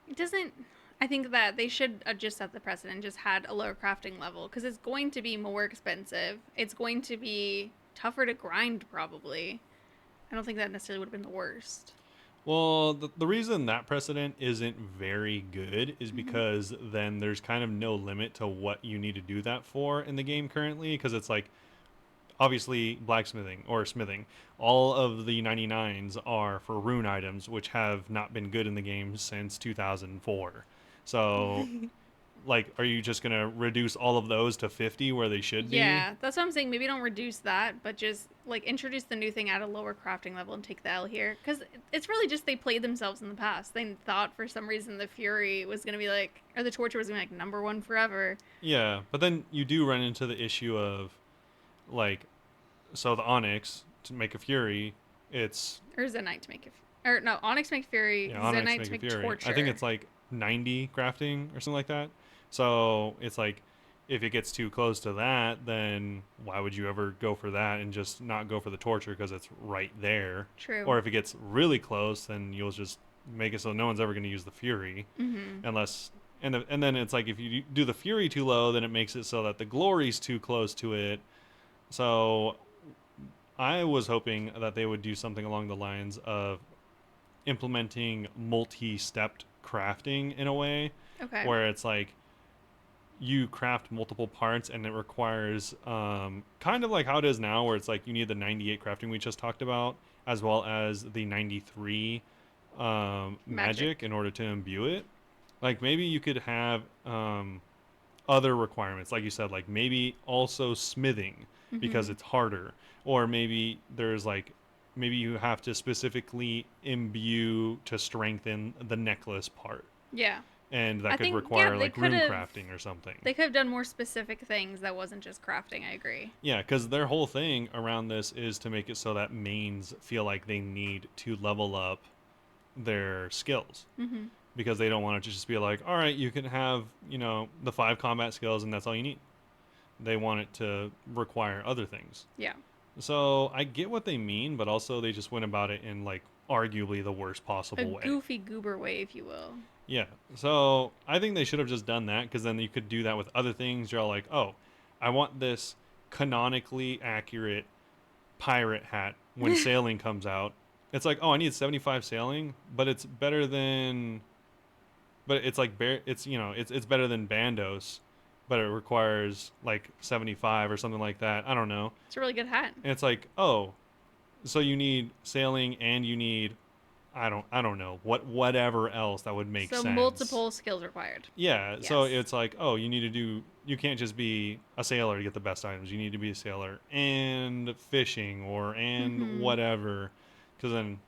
S2: it doesn't. I think that they should have just set the precedent, just had a lower crafting level, because it's going to be more expensive. It's going to be tougher to grind, probably. I don't think that necessarily would have been the worst.
S1: Well, the reason that precedent isn't very good is
S2: Mm-hmm.
S1: because then there's kind of no limit to what you need to do that for in the game currently. Because it's like, obviously, blacksmithing or smithing, all of the 99s are for rune items, which have not been good in the game since 2004. So, like, are you just going to reduce all of those to 50 where they should be?
S2: Yeah, that's what I'm saying. Maybe don't reduce that, but just like introduce the new thing at a lower crafting level and take the L here. Because it's really just they played themselves in the past. They thought for some reason the Fury was going to be like, or the Torture was going to be like number one forever.
S1: Yeah, but then you do run into the issue of, like, so the Onyx, to make a Fury, it's
S2: Or Zenite to make it. Or no, Onyx make Fury,
S1: yeah, Onyx
S2: Zenite
S1: make
S2: to
S1: a
S2: make
S1: Fury.
S2: Torture.
S1: I think it's like 90 crafting or something like that. So it's like if it gets too close to that, then why would you ever go for that and just not go for the torture because it's right there?
S2: True.
S1: Or if it gets really close, then you'll just make it so no one's ever going to use the Fury
S2: Mm-hmm.
S1: unless. And then it's like if you do the Fury too low, then it makes it so that the Glory's too close to it. So I was hoping that they would do something along the lines of implementing multi-stepped crafting in a way
S2: Okay.
S1: where it's like you craft multiple parts and it requires kind of like how it is now where it's like you need the 98 crafting we just talked about as well as the 93 magic in order to imbue it. Like maybe you could have other requirements like you said, like maybe also smithing because
S2: Mm-hmm.
S1: it's harder, or maybe there's like maybe you have to specifically imbue to strengthen the necklace part,
S2: Yeah.
S1: and
S2: I
S1: that could
S2: think yeah
S1: require
S2: they
S1: like
S2: could
S1: rune
S2: have
S1: crafting or something.
S2: they could have done more specific things that wasn't just crafting. I agree.
S1: Yeah, because their whole thing around this is to make it so that mains feel like they need to level up their skills
S2: Mm-hmm.
S1: because they don't want it to just be like, all right, you can have, the 5 combat skills and that's all you need. They want it to require other things.
S2: Yeah.
S1: So I get what they mean, but also they just went about it in like arguably the worst
S2: A
S1: possible way.
S2: goofy goober way, if you will.
S1: Yeah. So I think they should have just done that because then you could do that with other things. You're all like, oh, I want this canonically accurate pirate hat when sailing comes out. It's like, oh, I need 75 sailing, but it's better than, but it's like, it's better than Bandos, but it requires like 75 or something like that. I don't know.
S2: It's a really good hat.
S1: And it's like, oh, so you need sailing and you need I don't know whatever else that would make
S2: So
S1: sense.
S2: multiple skills required.
S1: Yeah, so
S2: Yes.
S1: it's like, oh, you can't just be a sailor to get the best items. You need to be a sailor and fishing and
S2: Mm-hmm.
S1: whatever, because then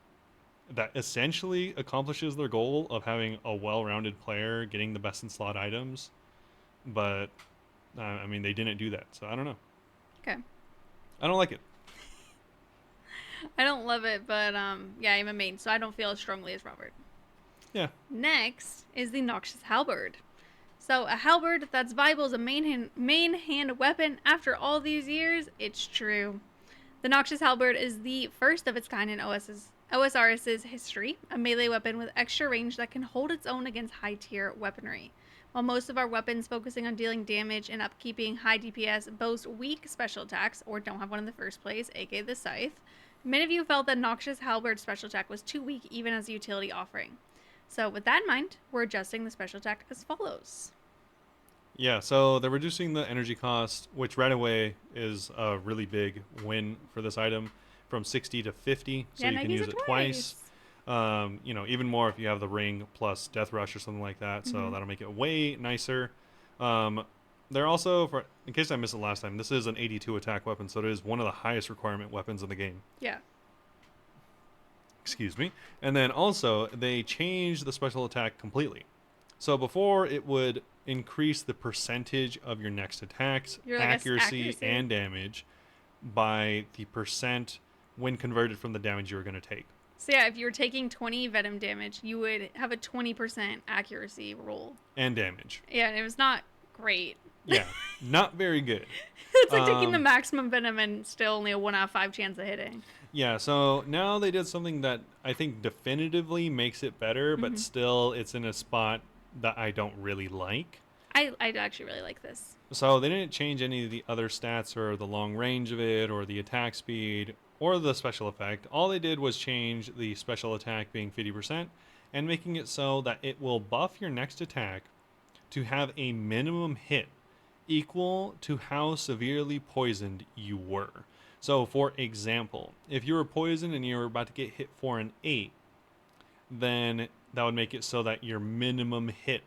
S1: that essentially accomplishes their goal of having a well-rounded player getting the best in slot items. But I mean, they didn't do that, so I don't know.
S2: Okay.
S1: I don't like it.
S2: I don't love it, but yeah, I'm a main, so I don't feel as strongly as Robert.
S1: Yeah.
S2: Next is the Noxious Halberd. So a halberd that's viable as a main hand weapon after all these years, it's true. The Noxious Halberd is the first of its kind in OSRS's history, a melee weapon with extra range that can hold its own against high-tier weaponry. While most of our weapons focusing on dealing damage and upkeeping high DPS boast weak special attacks, or don't have one in the first place, aka the Scythe, many of you felt that Noxious Halberd's special attack was too weak even as a utility offering. So with that in mind, we're adjusting the special attack as follows.
S1: Yeah, so they're reducing the energy cost, which right away is a really big win for this item, from 60 to 50, so
S2: Yeah,
S1: you can use it twice.
S2: twice.
S1: Even more if you have the ring plus Death Rush or something like that, so that'll make it way nicer. They're also, in case I missed it last time, this is an 82 attack weapon, so it is one of the highest requirement weapons in the game.
S2: Yeah.
S1: Excuse me. And then also, they changed the special attack completely. So before, it would increase the percentage of your next attack's accuracy and damage by the percent when converted from the damage you were going to take.
S2: So yeah, if you were taking 20 venom damage, you would have a 20% accuracy roll.
S1: And damage.
S2: Yeah, and it was not great.
S1: Yeah, not very good.
S2: It's like taking the maximum venom and still only a 1 out of 5 chance of hitting.
S1: Yeah, so now they did something that I think definitively makes it better, but still it's in a spot that I don't really like.
S2: I actually really like this.
S1: So they didn't change any of the other stats or the long range of it or the attack speed or the special effect. All they did was change the special attack being 50% and making it so that it will buff your next attack to have a minimum hit equal to how severely poisoned you were. So for example, if you were poisoned and you were about to get hit for an 8, then that would make it so that your minimum hit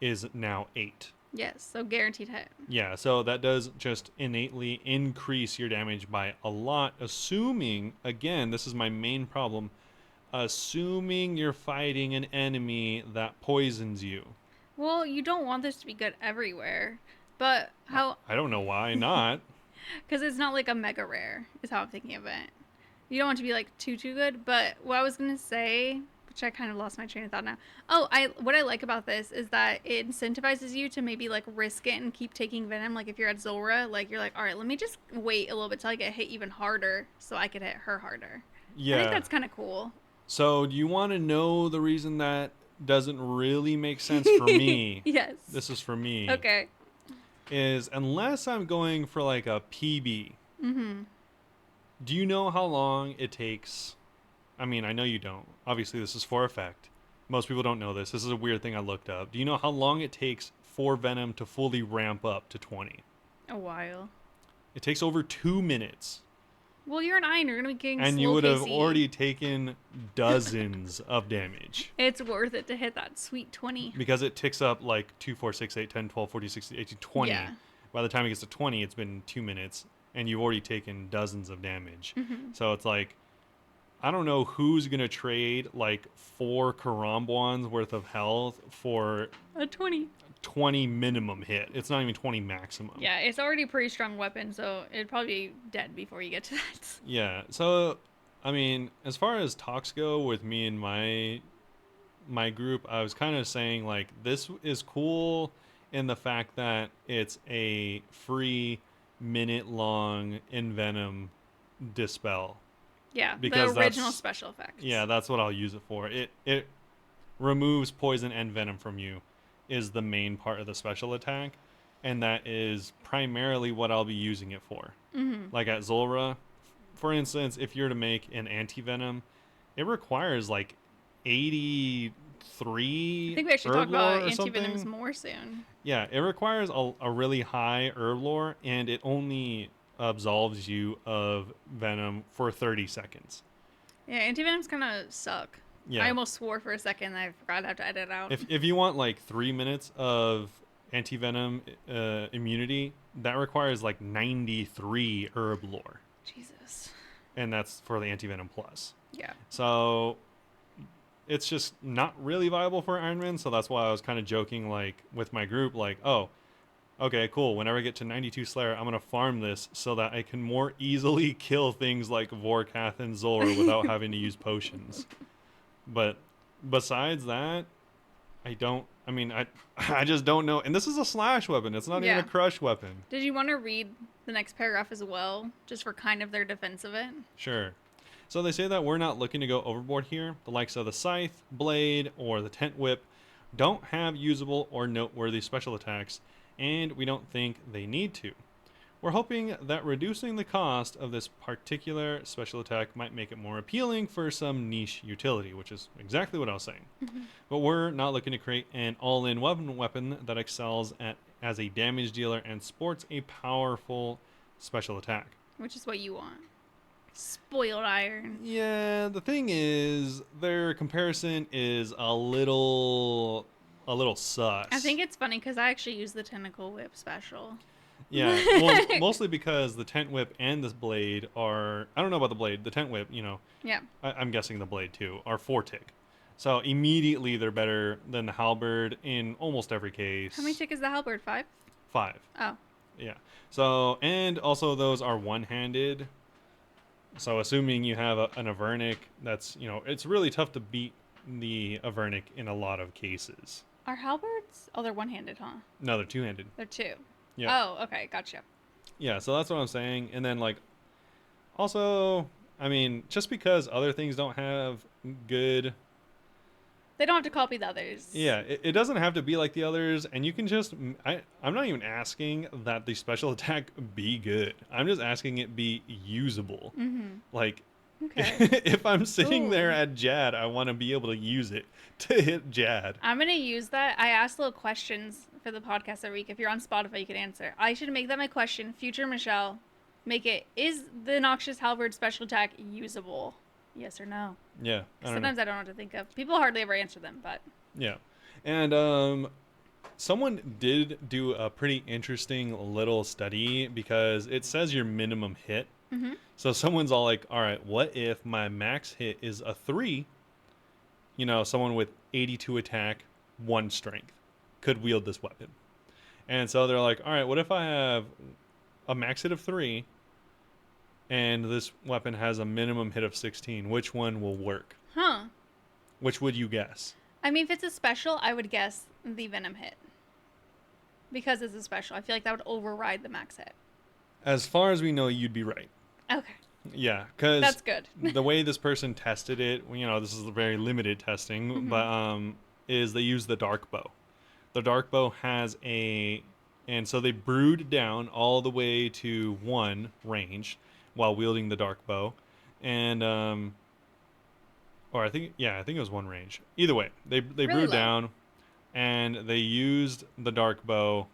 S1: is now 8.
S2: Yes, so guaranteed hit.
S1: Yeah, so that does just innately increase your damage by a lot, assuming, again, this is my main problem, assuming you're fighting an enemy that poisons you.
S2: Well, you don't want this to be good everywhere, but how...
S1: I don't know why not.
S2: Because it's not like a mega rare, is how I'm thinking of it. You don't want it to be like too good, but what I was going to say, which I kind of lost my train of thought now. Oh, what I like about this is that it incentivizes you to maybe like risk it and keep taking venom. Like if you're at Zulrah, like you're like, all right, let me just wait a little bit till I get hit even harder so I could hit her harder. Yeah. I think that's kind of cool.
S1: So do you want to know the reason that doesn't really make sense for me?
S2: Yes.
S1: This is for me.
S2: Okay.
S1: Is unless I'm going for like a PB. Do you know how long it takes? I mean, I know you don't. Obviously, this is for effect. Most people don't know this. This is a weird thing I looked up. Do you know how long it takes for Venom to fully ramp up to 20?
S2: A while.
S1: It takes over 2 minutes.
S2: Well, you're an Iron. You're going to be getting
S1: and
S2: slow
S1: you would have
S2: KC.
S1: already taken dozens of damage.
S2: It's worth it to hit that sweet 20.
S1: Because it ticks up like 2, 4, 6, 8, 10, 12, 14, 16, 18, 20.
S2: Yeah.
S1: By the time it gets to 20, it's been 2 minutes. And you've already taken dozens of damage. So it's like, I don't know who's going to trade like 4 Karambwans worth of health for
S2: a
S1: 20 minimum hit. It's not even 20 maximum.
S2: Yeah, it's already a pretty strong weapon, so it'd probably be dead before you get to that.
S1: Yeah, so, I mean, as far as talks go with me and my group, I was kind of saying, like, this is cool in the fact that it's a free minute-long Envenom dispel.
S2: Yeah,
S1: because
S2: the original special effects.
S1: Yeah, that's what I'll use it for. It removes poison and venom from you is the main part of the special attack, and that is primarily what I'll be using it for. Like at Zulrah, for instance, if you're to make an anti-venom, it requires like 83
S2: I think we actually talk about
S1: anti-venoms
S2: anti-venoms more soon.
S1: Yeah, it requires a really high herb lore, and it only absolves you of venom for 30 seconds.
S2: Yeah, anti-venoms kind of suck. Yeah. I almost swore for a second that I forgot I have to edit it out.
S1: If you want like 3 minutes of anti-venom immunity, that requires like 93 herb lore.
S2: Jesus.
S1: And that's for the anti-venom plus.
S2: Yeah.
S1: So it's just not really viable for Iron Man, so that's why I was kind of joking like with my group, like, oh, okay, cool. Whenever I get to 92 Slayer, I'm going to farm this so that I can more easily kill things like Vorkath and Zulrah without having to use potions. But besides that, I mean, I just don't know. And this is a slash weapon. It's not even
S2: Yeah.
S1: a crush weapon.
S2: Did you want to read the next paragraph as well, just for kind of their defense of it?
S1: Sure. So they say that we're not looking to go overboard here. The likes of the scythe, blade, or the tent whip don't have usable or noteworthy special attacks, and we don't think they need to. We're hoping that reducing the cost of this particular special attack might make it more appealing for some niche utility, which is exactly what I was saying. But we're not looking to create an all-in weapon that excels as a damage dealer and sports a powerful special attack.
S2: Which is what you want. Spoiled iron.
S1: Yeah, the thing is, their comparison is a little sus.
S2: I think it's funny because I actually use the tentacle whip special.
S1: Yeah, well, mostly because the tent whip and this blade are, I don't know about the blade, the tent whip,
S2: Yeah.
S1: I'm guessing the blade too, are 4 tick. So immediately they're better than the halberd in almost every case.
S2: How many tick is the halberd? 5?
S1: 5.
S2: Oh.
S1: Yeah. So, and also those are one-handed. So assuming you have an Avernic, that's, it's really tough to beat the Avernic in a lot of cases.
S2: Are halberds? Oh, they're one-handed, huh?
S1: No, they're two-handed.
S2: They're 2.
S1: Yeah.
S2: Oh, okay. Gotcha.
S1: Yeah, so that's what I'm saying. And then, also, I mean, just because other things don't have good...
S2: They don't have to copy the others.
S1: Yeah, it doesn't have to be like the others, and you can just... I'm not even asking that the special attack be good. I'm just asking it be usable. Like,
S2: Okay.
S1: if I'm sitting
S2: Ooh.
S1: there at Jad, I want to be able to use it to hit Jad.
S2: I'm going to use that. I ask little questions for the podcast every week. If you're on Spotify, you can answer. I should make that my question. Future Michelle, make it, is the Noxious Halberd special attack usable? Yes or no?
S1: Yeah.
S2: Sometimes I don't know what to think of. People hardly ever answer them, but.
S1: Yeah. And someone did do a pretty interesting little study because it says your minimum hit.
S2: Mm-hmm.
S1: So someone's all like, all right, what if my max hit is a 3? Someone with 82 attack, 1 strength could wield this weapon. And so they're like, all right, what if I have a max hit of 3 and this weapon has a minimum hit of 16? Which one will work?
S2: Huh.
S1: Which would you guess?
S2: I mean, if it's a special, I would guess the Venom hit. Because it's a special. I feel like that would override the max hit.
S1: As far as we know, you'd be right.
S2: Okay.
S1: Yeah, because
S2: That's good.
S1: the way this person tested it, this is very limited testing, but is they use the dark bow. The dark bow has and so they brewed down all the way to 1 range while wielding the dark bow, and or I think it was 1 range. Either way, they
S2: Really
S1: brewed
S2: low.
S1: down, and they used the dark bow,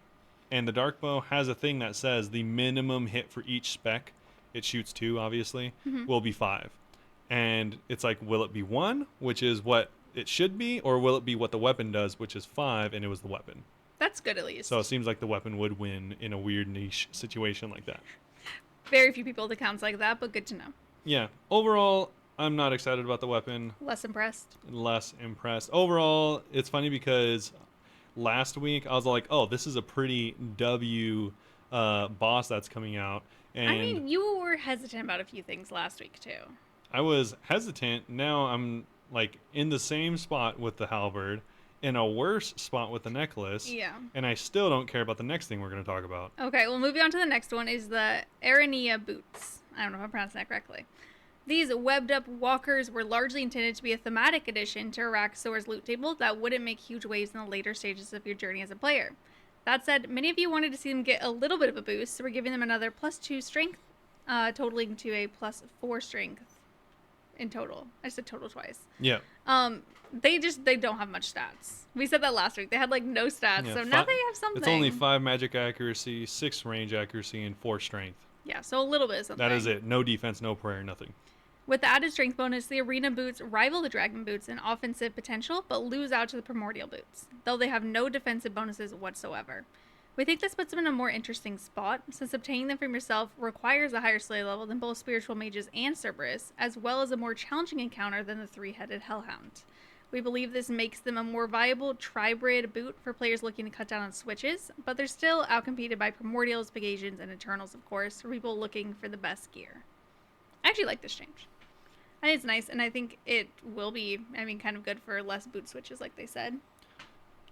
S1: and the dark bow has a thing that says the minimum hit for each spec. It shoots 2, obviously, will be 5. And it's like, will it be 1, which is what it should be, or will it be what the weapon does, which is 5, and it was the weapon?
S2: That's good, at least.
S1: So it seems like the weapon would win in a weird niche situation like that.
S2: Very few people with accounts like that, but good to know.
S1: Yeah. Overall, I'm not excited about the weapon.
S2: Less impressed.
S1: Less impressed. Overall, it's funny because last week I was like, oh, this is a pretty W boss that's coming out. And
S2: I mean, you were hesitant about a few things last week, too.
S1: I was hesitant. Now I'm in the same spot with the halberd, in a worse spot with the necklace.
S2: Yeah.
S1: And I still don't care about the next thing we're going to talk about.
S2: Okay, well, moving on to the next one is the Arania boots. I don't know if I'm pronouncing that correctly. These webbed-up walkers were largely intended to be a thematic addition to Araxxor's loot table that wouldn't make huge waves in the later stages of your journey as a player. That said, many of you wanted to see them get a little bit of a boost, so we're giving them another +2 strength, totaling to a +4 strength in total. I said total twice.
S1: Yeah.
S2: They don't have much stats. We said that last week. They had no stats,
S1: Yeah,
S2: so now they have something.
S1: It's only 5 magic accuracy, 6 range accuracy, and 4 strength.
S2: Yeah, so a little bit of something.
S1: That is it. No defense, no prayer, nothing.
S2: With the added strength bonus, the arena boots rival the dragon boots in offensive potential, but lose out to the primordial boots, though they have no defensive bonuses whatsoever. We think this puts them in a more interesting spot, since obtaining them from yourself requires a higher slay level than both spiritual mages and Cerberus, as well as a more challenging encounter than the 3-headed Hellhound. We believe this makes them a more viable tribrid boot for players looking to cut down on switches, but they're still outcompeted by primordials, Pegasians, and Eternals, of course, for people looking for the best gear. I actually like this change. I think it's nice, and I think it will be, kind of good for less boot switches, like they said.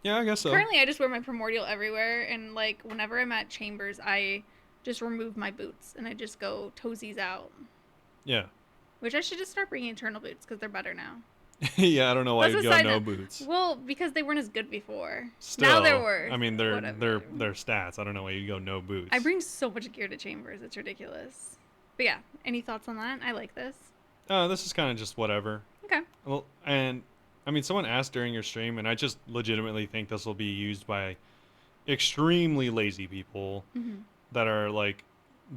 S1: Yeah, I guess so.
S2: Currently, I just wear my primordial everywhere, and like whenever I'm at chambers, I just remove my boots and I just go toesies out.
S1: Yeah.
S2: Which I should just start bringing eternal boots because they're better now.
S1: Yeah, I don't know why
S2: That's
S1: you'd
S2: a
S1: go
S2: side
S1: no
S2: note.
S1: boots.
S2: Well, because they weren't as good before.
S1: Still,
S2: Now they're worse.
S1: I mean,
S2: Whatever.
S1: they're stats. I don't know why you'd go no boots.
S2: I bring so much gear to chambers. It's ridiculous. But yeah, any thoughts on that? I like this.
S1: This is kind of just whatever.
S2: Okay.
S1: Well, and I mean, someone asked during your stream, and I just legitimately think this will be used by extremely lazy people that are like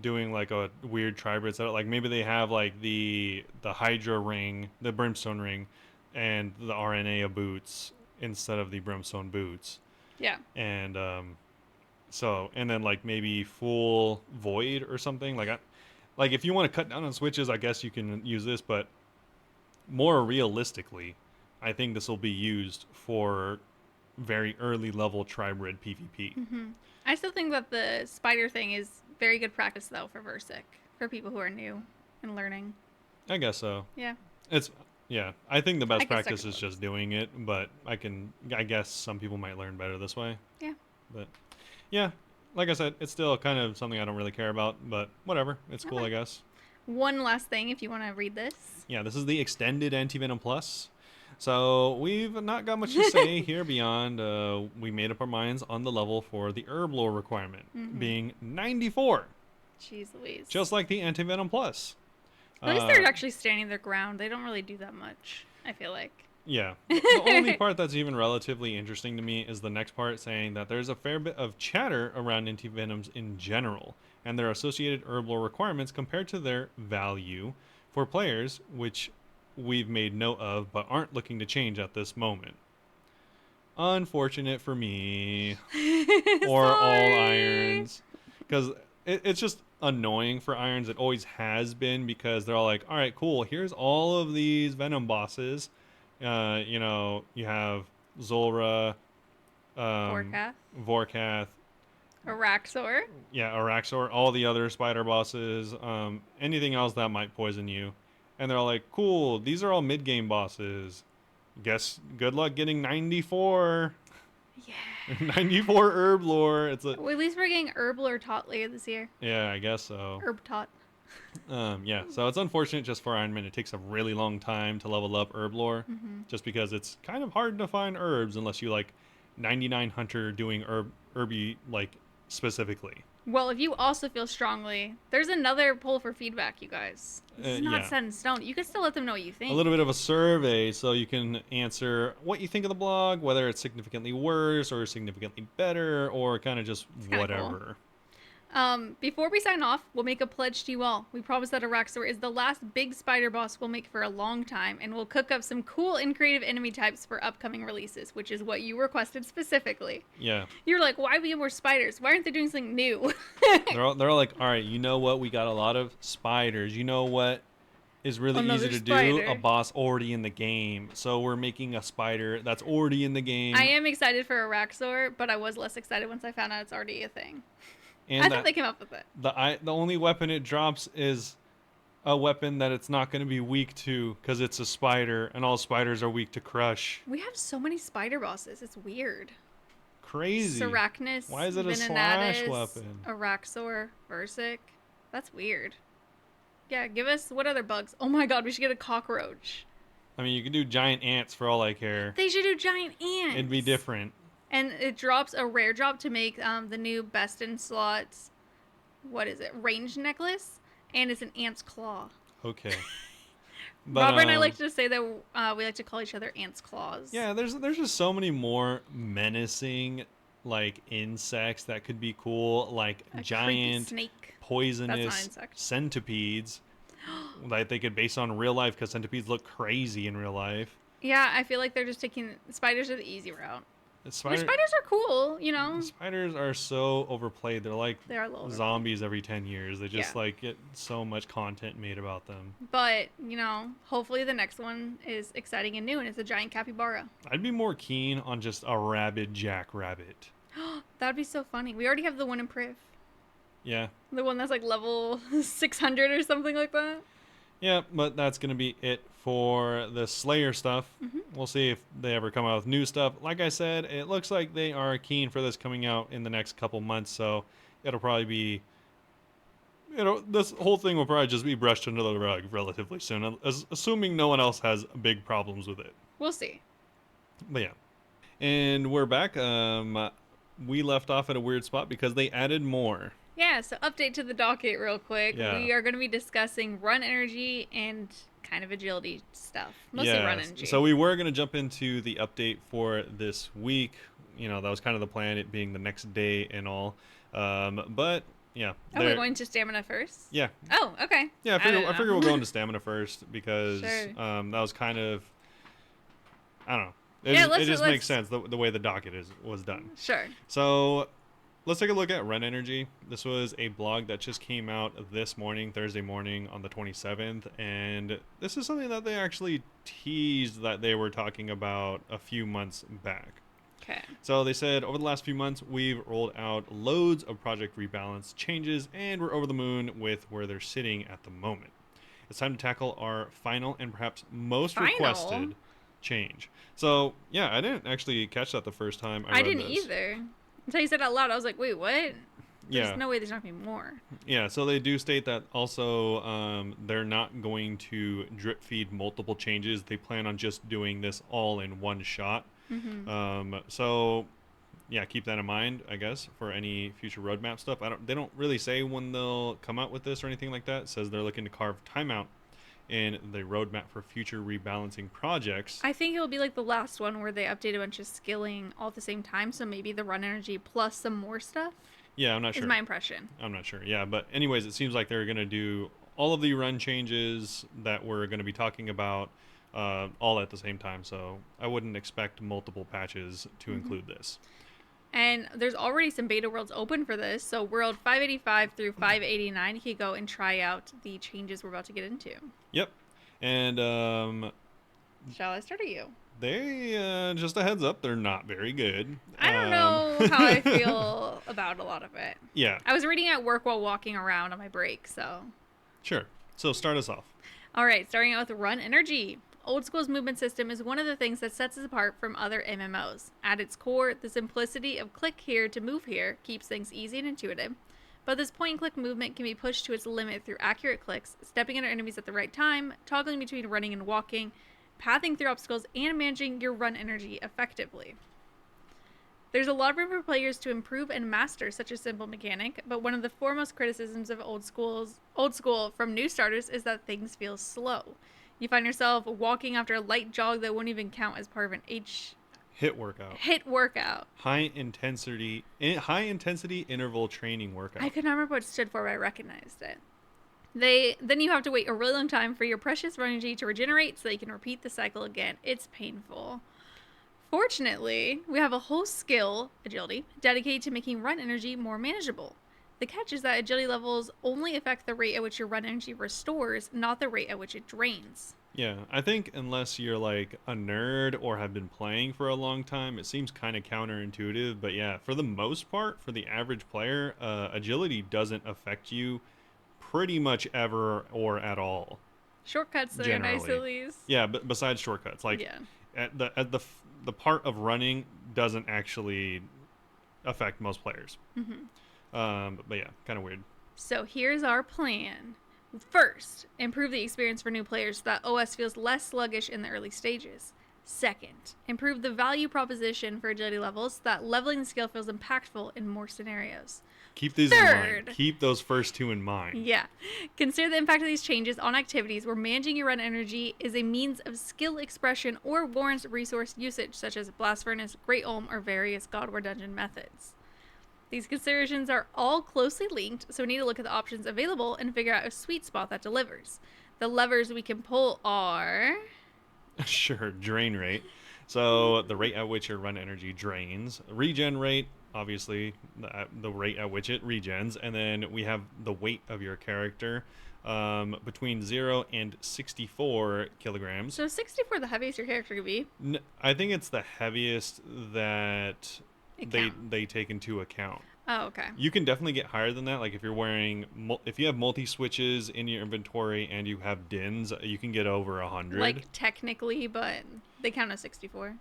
S1: doing like a weird tribrid setup. Like maybe they have like the Hydra ring, the Brimstone ring, and the RNA boots instead of the Brimstone boots.
S2: Yeah.
S1: And so and then like maybe full void or something like if you want to cut down on switches, I guess you can use this, but more realistically, I think this will be used for very early level tribrid PvP.
S2: I still think that the spider thing is very good practice though for Versic for people who are new and learning.
S1: I guess so.
S2: Yeah.
S1: I think the best
S2: guess
S1: practice is just doing it, but I guess some people might learn better this way.
S2: Yeah.
S1: But yeah, like I said, it's still kind of something I don't really care about, but whatever. It's cool, I guess.
S2: One last thing if you want to read this.
S1: Yeah, this is the extended Antivenom Plus. So we've not got much to say here beyond we made up our minds on the level for the herb lore requirement being 94.
S2: Jeez Louise.
S1: Just like the Antivenom Plus.
S2: At least they're actually standing their ground. They don't really do that much, I feel like.
S1: Yeah. The only part that's even relatively interesting to me is the next part saying that there's a fair bit of chatter around antivenoms in general and their associated herb lore requirements compared to their value for players, which we've made note of but aren't looking to change at this moment. Unfortunate for me. Or all irons. Because it's just annoying for irons. It always has been because they're all like, all right, cool, here's all of these venom bosses. You have Zulra, Vorkath,
S2: Araxxor.
S1: Yeah, Araxxor, all the other spider bosses, anything else that might poison you. And they're all like, cool, these are all mid-game bosses. Guess good luck getting 94.
S2: Yeah.
S1: 94 herb lore.
S2: Well, at least we're getting herb lore taught later this year.
S1: Yeah, I guess so.
S2: Herb taught.
S1: Yeah, so it's unfortunate just for Iron Man. It takes a really long time to level up herb lore, just because it's kind of hard to find herbs unless you like 99 hunter doing herby like specifically.
S2: Well, if you also feel strongly, there's another poll for feedback, you guys. This is not set in stone. You can still let them know what you think.
S1: A little bit of a survey so you can answer what you think of the blog, whether it's significantly worse or significantly better or kind of just whatever.
S2: Cool. Before we sign off, we'll make a pledge to you all. We promise that Araxxor is the last big spider boss we'll make for a long time, and we'll cook up some cool and creative enemy types for upcoming releases, which is what you requested specifically.
S1: Yeah.
S2: You're like, why we have more spiders? Why aren't they doing something new?
S1: they're all like, all right, you know what? We got a lot of spiders. You know what is really easy to do? A boss already in the game. So we're making a spider that's already in the game.
S2: I am excited for Araxxor, but I was less excited once I found out it's already a thing.
S1: And
S2: I thought they came up with it.
S1: The only weapon it drops is a weapon that it's not going to be weak to because it's a spider, and all spiders are weak to crush.
S2: We have so many spider bosses. It's weird.
S1: Crazy.
S2: Sarachnis,
S1: why is it a
S2: Venenatis,
S1: slash weapon?
S2: Araxxor, Versic. That's weird. Yeah, give us what other bugs? Oh my god, we should get a cockroach.
S1: I mean, you can do giant ants for all I care.
S2: They should do giant ants.
S1: It'd be different.
S2: And it drops a rare drop to make the new best in slots, what is it, range necklace, and it's an ant's claw.
S1: Okay.
S2: But, Robert and I like to say that we like to call each other ant's claws.
S1: Yeah, there's just so many more menacing like insects that could be cool, like a giant
S2: snake.
S1: Poisonous centipedes that they could base on real life because centipedes look crazy in real life.
S2: Yeah, I feel like they're just taking spiders are the easy route. Spiders are cool, you know.
S1: Spiders are so overplayed. They're like zombies every 10 years. They just like get so much content made about them.
S2: But, you know, hopefully the next one is exciting and new and it's a giant capybara.
S1: I'd be more keen on just a rabid jackrabbit.
S2: That'd be so funny. We already have the one in Priv.
S1: Yeah.
S2: The one that's like level 600 or something like that.
S1: Yeah, but that's going to be it for the Slayer stuff.
S2: Hmm.
S1: We'll see if they ever come out with new stuff. Like I said, it looks like they are keen for this coming out in the next couple months, so it'll probably be, this whole thing will probably just be brushed under the rug relatively soon, assuming no one else has big problems with it.
S2: We'll see.
S1: But yeah. And we're back. We left off at a weird spot because they added more.
S2: Yeah, so update to the docket real quick.
S1: Yeah.
S2: We are going to be discussing run energy and kind of agility stuff. Mostly run
S1: Yeah.
S2: energy.
S1: So we were going to jump into the update for this week. That was kind of the plan, it being the next day and all. But yeah.
S2: Oh, we're going to stamina first?
S1: Yeah.
S2: Oh, okay.
S1: Yeah, I figure we'll go into stamina first because
S2: Sure.
S1: that was kind of, I don't know. It just makes sense the way the docket was done.
S2: Sure.
S1: So let's take a look at run energy. This was a blog that just came out this morning, Thursday morning on the 27th. And this is something that they actually teased that they were talking about a few months back.
S2: Okay.
S1: So they said, over the last few months, we've rolled out loads of Project Rebalance changes, and we're over the moon with where they're sitting at the moment. It's time to tackle our final and perhaps most requested change. So, yeah, I didn't actually catch that the first time I read
S2: didn't
S1: this.
S2: either. Until you said it out loud, I was like, wait, what?
S1: Yeah.
S2: There's no way there's not going to be more.
S1: Yeah, so they do state that also they're not going to drip feed multiple changes. They plan on just doing this all in one shot.
S2: Mm-hmm.
S1: So, yeah, keep that in mind, I guess, for any future roadmap stuff. They don't really say when they'll come out with this or anything like that. It says they're looking to carve time out in the roadmap for future rebalancing projects.
S2: I think it will be like the last one where they update a bunch of skilling all at the same time. So maybe the run energy plus some more stuff.
S1: Yeah, I'm not sure.
S2: Is my impression.
S1: I'm not sure. Yeah, but anyways, it seems like they're going to do all of the run changes that we're going to be talking about all at the same time. So I wouldn't expect multiple patches to include this.
S2: And there's already some beta worlds open for this. So world 585 through 589, you can go and try out the changes we're about to get into.
S1: Yep. And
S2: shall I start or you?
S1: They, just a heads up, they're not very good.
S2: I don't know how I feel about a lot of it.
S1: Yeah.
S2: I was reading at work while walking around on my break, so.
S1: Sure. So start us off.
S2: All right, starting out with run energy. Old School's movement system is one of the things that sets us apart from other MMOs. At its core, the simplicity of click here to move here keeps things easy and intuitive. But this point-and-click movement can be pushed to its limit through accurate clicks, stepping under enemies at the right time, toggling between running and walking, pathing through obstacles, and managing your run energy effectively. There's a lot of room for players to improve and master such a simple mechanic, but one of the foremost criticisms of old school from new starters is that things feel slow. You find yourself walking after a light jog that won't even count as part of an
S1: hit workout. High intensity interval training workout.
S2: I could not remember what it stood for, but I recognized it. Then you have to wait a really long time for your precious run energy to regenerate so that you can repeat the cycle again. It's painful. Fortunately, we have a whole skill, agility, dedicated to making run energy more manageable. The catch is that agility levels only affect the rate at which your run energy restores, not the rate at which it drains.
S1: Yeah, I think unless you're like a nerd or have been playing for a long time, it seems kind of counterintuitive. But yeah, for the most part, for the average player, agility doesn't affect you pretty much ever or at all.
S2: Shortcuts are nice at least.
S1: Yeah, but besides shortcuts, like at the part of running doesn't actually affect most players. But yeah, kind of weird.
S2: So here's our plan. First, improve the experience for new players so that OS feels less sluggish in the early stages. Second, improve the value proposition for agility levels so that leveling the skill feels impactful in more scenarios.
S1: Keep these in mind. Keep those first two in mind.
S2: Yeah. Consider the impact of these changes on activities where managing your run energy is a means of skill expression or warrants resource usage, such as Blast Furnace, Great Olm, or various God War dungeon methods. These considerations are all closely linked, so we need to look at the options available and figure out a sweet spot that delivers. The levers we can pull are...
S1: Sure, drain rate. So the rate at which your run energy drains. Regen rate, obviously, the rate at which it regens. And then we have the weight of your character between 0 and 64 kilograms.
S2: So 64 the heaviest your character could be?
S1: I think it's the heaviest that they take into account.
S2: Oh, okay.
S1: You can definitely get higher than that. Like if you're wearing, if you have multi switches in your inventory and you have DINs, you can get over 100.
S2: Like technically, but they count as 64.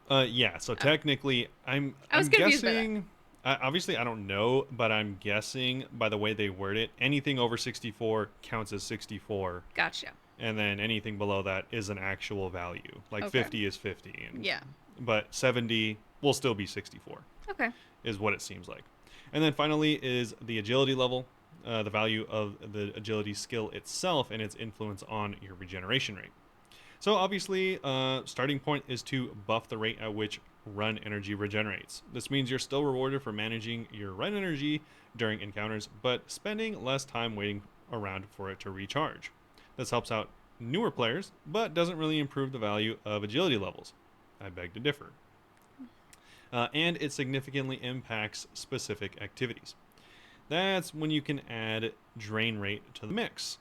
S1: Yeah. So
S2: Okay.
S1: technically,
S2: I was
S1: I'm
S2: confused by that.
S1: guessing. Obviously, I don't know, but I'm guessing by the way they word it, anything over 64 counts as 64,
S2: Gotcha.
S1: and then anything below that is an actual value. Like
S2: Okay.
S1: 50 is 50, and
S2: Yeah.
S1: but 70 will still be 64.
S2: Okay.
S1: Is what it seems like. And then finally is the agility level, the value of the agility skill itself and its influence on your regeneration rate. So obviously, starting point is to buff the rate at which run energy regenerates. This means you're still rewarded for managing your run energy during encounters, but spending less time waiting around for it to recharge. This helps out newer players, but doesn't really improve the value of agility levels. I beg to differ. And it significantly impacts specific activities. That's when you can add drain rate to the mix.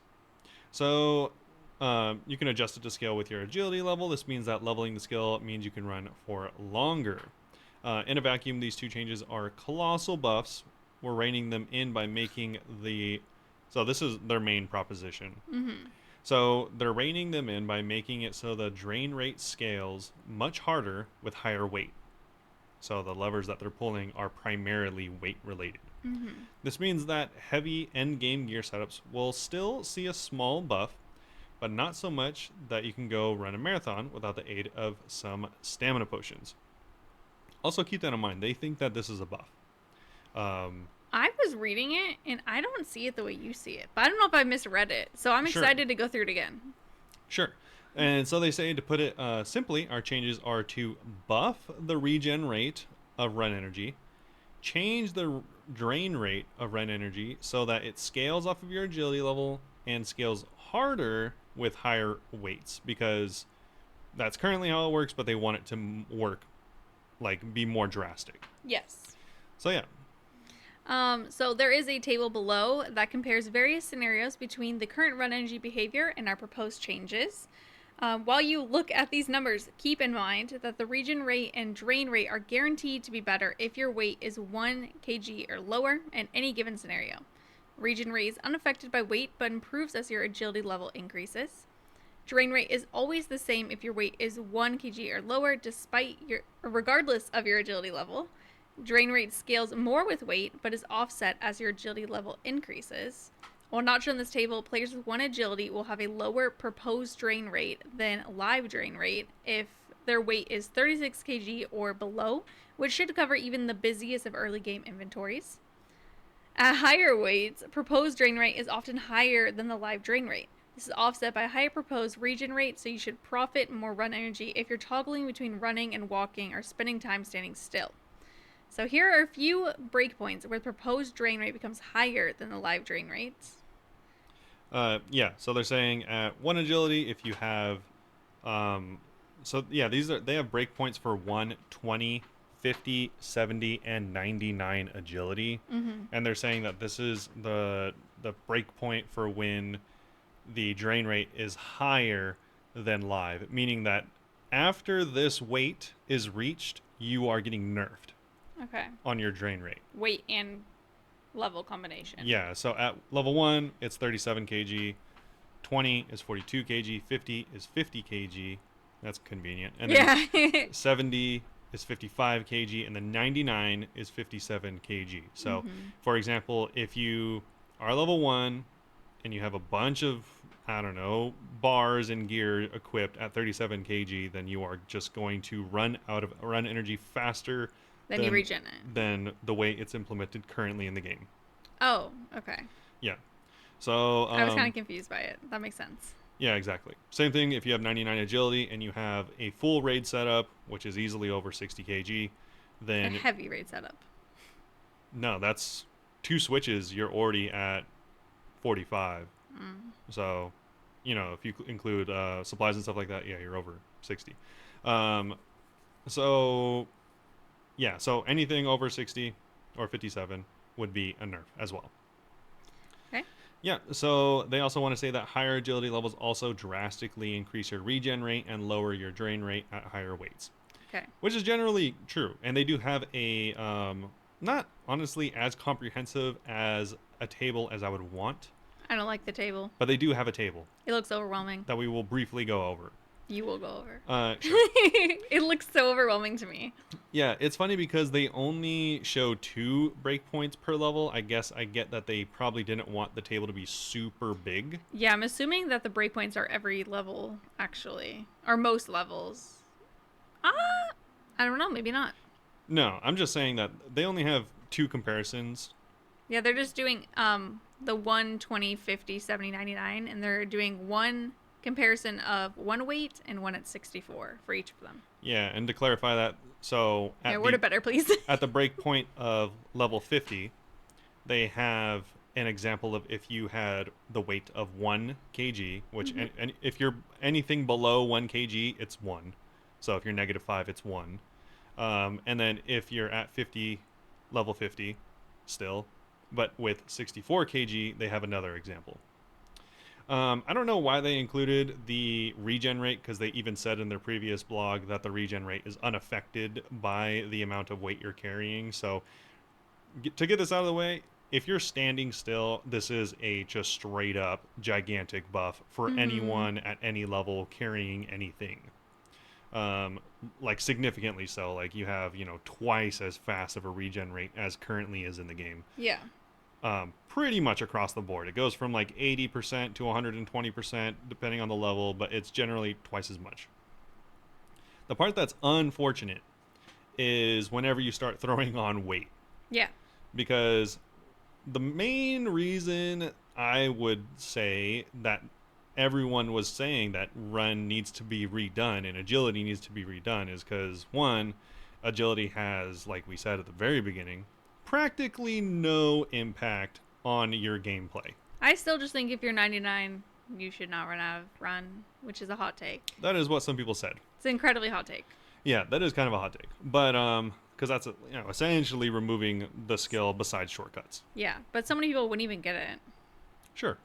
S1: So you can adjust it to scale with your agility level. This means that leveling the skill means you can run for longer. In a vacuum, these two changes are colossal buffs. We're reining them in by making the. So this is their main proposition.
S2: Mm-hmm.
S1: So they're reining them in by making it so the drain rate scales much harder with higher weight. So the levers that they're pulling are primarily weight related.
S2: Mm-hmm.
S1: This means that heavy end game gear setups will still see a small buff, but not so much that you can go run a marathon without the aid of some stamina potions. Also, keep that in mind. They think that this is a buff. Um,
S2: I was reading it and I don't see it the way you see it, but I don't know if I misread it. So I'm
S1: sure,
S2: excited to go through it again.
S1: sure. And so they say, to put it simply, our changes are to buff the regen rate of run energy, change the drain rate of run energy so that it scales off of your agility level and scales harder with higher weights, because that's currently how it works, but they want it to work, like, be more drastic.
S2: Yes.
S1: So yeah.
S2: So there is a table below that compares various scenarios between the current run energy behavior and our proposed changes. While you look at these numbers, keep in mind that the regen rate and drain rate are guaranteed to be better if your weight is 1 kg or lower in any given scenario. Regen rate is unaffected by weight but improves as your agility level increases. Drain rate is always the same if your weight is 1 kg or lower, regardless of your agility level. Drain rate scales more with weight but is offset as your agility level increases. While not shown in this table, players with 1 agility will have a lower proposed drain rate than live drain rate if their weight is 36 kg or below, which should cover even the busiest of early game inventories. At higher weights, proposed drain rate is often higher than the live drain rate. This is offset by a higher proposed regen rate, so you should profit more run energy if you're toggling between running and walking or spending time standing still. So here are a few breakpoints where the proposed drain rate becomes higher than the live drain rates.
S1: Yeah, so they're saying at 1 agility, if you have, so yeah, they have breakpoints for 1, 20, 50, 70, and 99 agility, and they're saying that this is the breakpoint for when the drain rate is higher than live, meaning that after this weight is reached, you are getting nerfed.
S2: Okay.
S1: On your drain rate.
S2: Weight and level combination.
S1: Yeah, so at level 1, it's 37 kg, 20 is 42 kg, 50 is 50 kg. That's convenient. And then 70 is 55 kg, and then 99 is 57 kg. So, for example, if you are level 1 and you have a bunch of, I don't know, bars and gear equipped at 37 kg, then you are just going to run out of run energy faster
S2: then you regen it.
S1: Than the way it's implemented currently in the game.
S2: Oh, okay.
S1: Yeah. So
S2: I was kind of confused by it. That makes sense.
S1: Yeah, exactly. Same thing if you have 99 agility and you have a full raid setup, which is easily over 60 kg, then
S2: a heavy raid setup.
S1: No, that's 2 switches. You're already at 45. So, if you include supplies and stuff like that, yeah, you're over 60. So yeah, so anything over 60 or 57 would be a nerf as well.
S2: Okay.
S1: Yeah, so they also want to say that higher agility levels also drastically increase your regen rate and lower your drain rate at higher weights.
S2: Okay.
S1: Which is generally true. And they do have a not honestly as comprehensive as a table as I would want,
S2: I don't like the table.
S1: but they do have a table
S2: It looks overwhelming.
S1: that we will briefly go over.
S2: You will go over.
S1: Sure.
S2: It looks so overwhelming to me.
S1: Yeah, it's funny because they only show 2 breakpoints per level. I guess I get that they probably didn't want the table to be super big.
S2: Yeah, I'm assuming that the breakpoints are every level, actually. Or most levels. I don't know, maybe not.
S1: No, I'm just saying that they only have 2 comparisons.
S2: Yeah, they're just doing the 1, 20, 50, 70, 99, and they're doing one comparison of one weight and one at 64 for each of them.
S1: Yeah, and to clarify that, so
S2: word it better, please.
S1: at the break point of level 50, they have an example of if you had the weight of 1 kg, which and if you're anything below 1 kg, it's 1. So if you're -5, it's 1. And then if you're at 50, level 50, still, but with 64 kg, they have another example. I don't know why they included the regen rate, because they even said in their previous blog that the regen rate is unaffected by the amount of weight you're carrying. So to get this out of the way, if you're standing still, this is a just straight up gigantic buff for anyone at any level carrying anything. Like significantly so. Like you have, twice as fast of a regen rate as currently is in the game.
S2: Yeah.
S1: Pretty much across the board. It goes from like 80% to 120% depending on the level, but it's generally twice as much. The part that's unfortunate is whenever you start throwing on weight.
S2: Yeah.
S1: Because the main reason I would say that everyone was saying that run needs to be redone and agility needs to be redone is because, one, agility has, like we said at the very beginning, practically no impact on your gameplay.
S2: I still just think if you're 99, you should not run out of run, which is a hot take.
S1: That is what some people said.
S2: It's an incredibly hot take.
S1: Yeah, that is kind of a hot take. But because that's essentially removing the skill besides shortcuts.
S2: Yeah, but so many people wouldn't even get it.
S1: Sure.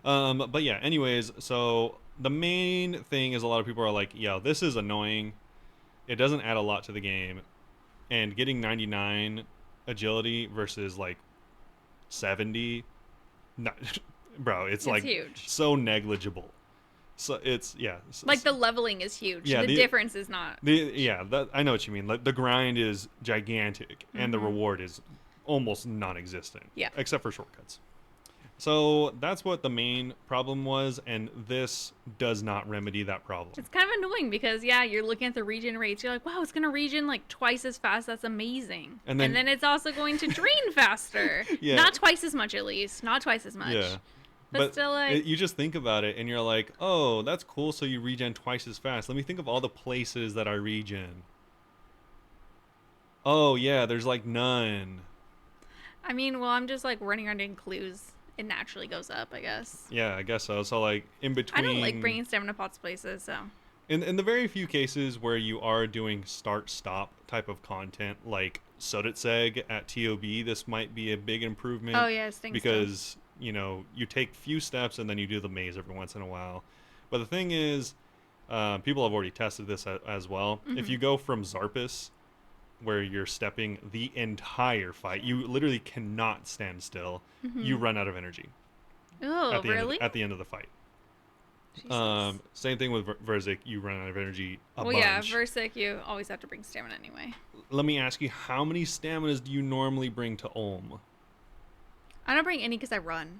S1: But yeah, anyways, so the main thing is a lot of people are like, yo, this is annoying. It doesn't add a lot to the game. And getting 99 agility versus like 70, bro, it's like
S2: huge.
S1: So negligible. So it's
S2: like the leveling is huge.
S1: Yeah,
S2: the difference is not.
S1: I know what you mean. Like the grind is gigantic and the reward is almost non-existent.
S2: Yeah,
S1: except for shortcuts. So that's what the main problem was, and this does not remedy that problem.
S2: It's kind of annoying because, you're looking at the regen rates. You're like, wow, it's going to regen like twice as fast. That's amazing. And then it's also going to drain faster. Yeah. Not twice as much, at least. Not twice as much.
S1: Yeah.
S2: But still, like...
S1: you just think about it, and you're like, oh, that's cool, so you regen twice as fast. Let me think of all the places that I regen. Oh, yeah, there's like none.
S2: I mean, well, I'm just like running around doing clues. It naturally goes up, I guess.
S1: Yeah, I guess so. So, like, in between...
S2: I don't like bringing stamina pots places, so...
S1: In the very few cases where you are doing start-stop type of content, like Sodetseg at TOB, this might be a big improvement.
S2: Oh, yes, thanks.
S1: Because, you take few steps and then you do the maze every once in a while. But the thing is, people have already tested this as well. If you go from Zarpus, where you're stepping the entire fight, you literally cannot stand still. You run out of energy.
S2: Oh, really?
S1: At the end of the fight.
S2: Jesus.
S1: Same thing with Verzik. You run out of energy a bunch.
S2: Well, yeah, Verzik, you always have to bring stamina anyway.
S1: Let me ask you, how many staminas do you normally bring to Ulm?
S2: I don't bring any because I run.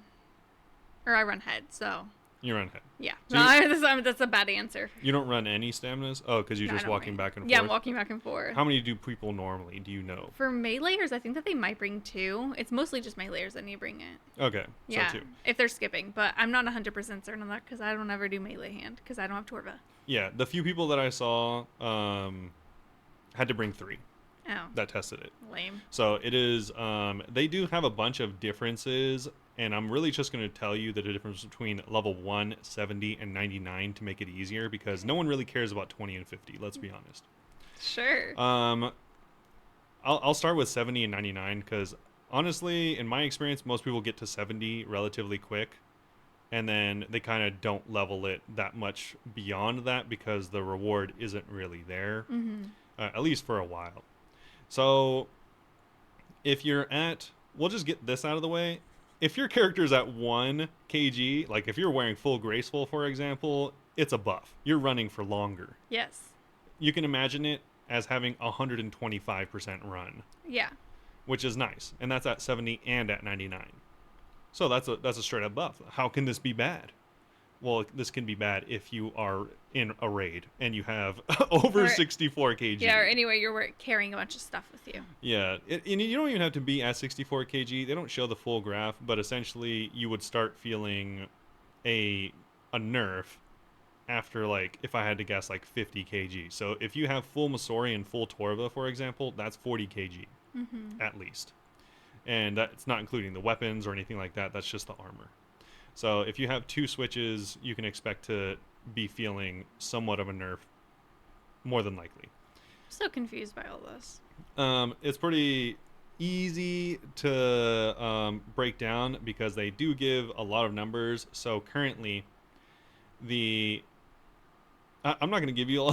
S2: Or I run head, so...
S1: You run head.
S2: Yeah. So that's a bad answer.
S1: You don't run any staminas? Oh, because you're just walking back and forth?
S2: Yeah, I'm walking back and forth.
S1: How many do people normally, do you know?
S2: For meleeers, I think that they might bring 2. It's mostly just meleeers that need to bring it.
S1: Okay,
S2: yeah,
S1: so 2.
S2: If they're skipping. But I'm not 100% certain on that because I don't ever do melee hand because I don't have Torva.
S1: Yeah, the few people that I saw had to bring 3.
S2: Oh.
S1: That tested it.
S2: Lame.
S1: So it is, they do have a bunch of differences, and I'm really just going to tell you the difference between level 1, 70, and 99 to make it easier, because no one really cares about 20 and 50, let's be honest.
S2: Sure.
S1: I'll start with 70 and 99, because honestly, in my experience, most people get to 70 relatively quick, and then they kind of don't level it that much beyond that, because the reward isn't really there, at least for a while. So if you're at, we'll just get this out of the way. If your character's at 1 kg, like if you're wearing full graceful, for example, it's a buff. You're running for longer.
S2: Yes.
S1: You can imagine it as having 125% run,
S2: Yeah.
S1: which is nice. And that's at 70 and at 99. So that's a straight up buff. How can this be bad? Well, this can be bad if you are in a raid and you have over 64 kg.
S2: Yeah, or anyway, you're carrying a bunch of stuff with you.
S1: Yeah, and you don't even have to be at 64 kg. They don't show the full graph, but essentially you would start feeling a nerf after, like, if I had to guess, like 50 kg. So if you have full Masori and full Torva, for example, that's 40 kg at least. And that's not including the weapons or anything like that. That's just the armor. So if you have 2 switches, you can expect to be feeling somewhat of a nerf, more than likely.
S2: I'm so confused by all this.
S1: It's pretty easy to break down because they do give a lot of numbers. So currently, I'm not going to give you all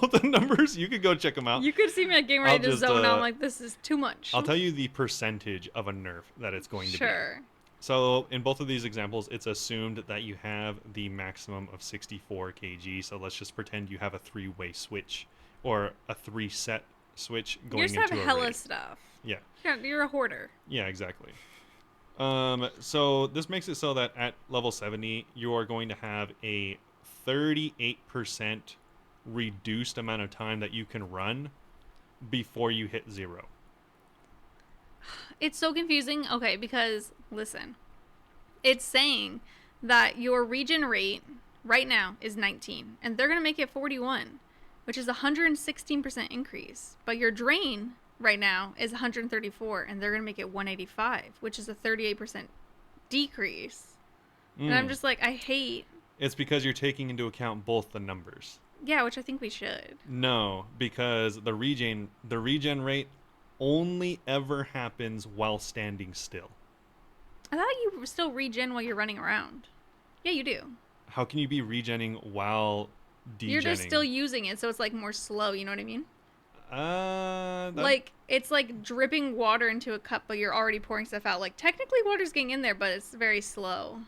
S1: of the numbers. You could go check them out.
S2: You could see me at Game Ready to Zone. I'm like, this is too much.
S1: I'll tell you the percentage of a nerf that it's going to be.
S2: Sure.
S1: So in both of these examples, it's assumed that you have the maximum of 64 kg. So let's just pretend you have a 3-way switch or a 3-set switch going into a raid.
S2: You just have hella stuff.
S1: Yeah.
S2: You're a hoarder.
S1: Yeah, exactly. So this makes it so that at level 70, you are going to have a 38% reduced amount of time that you can run before you hit 0.
S2: It's so confusing. Okay, because listen, it's saying that your regen rate right now is 19, and they're going to make it 41, which is a 116% increase. But your drain right now is 134, and they're going to make it 185, which is a 38% decrease. And I'm just like, I hate.
S1: It's because you're taking into account both the numbers.
S2: Yeah, which I think we should.
S1: No, because the regen rate only ever happens while standing still.
S2: I thought you still regen while you're running around. Yeah, you do.
S1: How can you be regenning while degenning?
S2: You're just still using it, so it's like more slow, you know what I mean?
S1: Like,
S2: it's like dripping water into a cup, but you're already pouring stuff out. Like, technically water's getting in there, but it's very slow.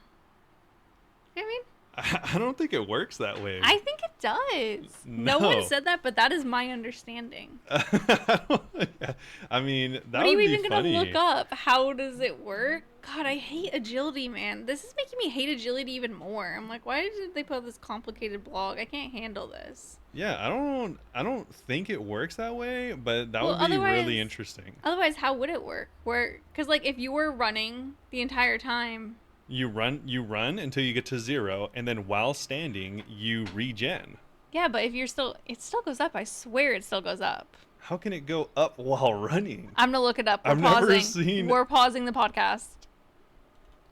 S2: You know what I mean?
S1: I don't think it works that way.
S2: I think it does.
S1: No.
S2: No one said that, but that is my understanding.
S1: I mean, that would be funny.
S2: What are you even going to look up? How does it work? God, I hate agility, man. This is making me hate agility even more. I'm like, why did they put this complicated blog? I can't handle this.
S1: Yeah, I don't think it works that way, but that would be really interesting.
S2: Otherwise, how would it work? Because, like, if you were running the entire time...
S1: You run until you get to 0, and then while standing, you regen.
S2: Yeah, but if you're still... It still goes up. I swear it still goes up.
S1: How can it go up while running?
S2: I'm going to look it up. We're pausing the podcast.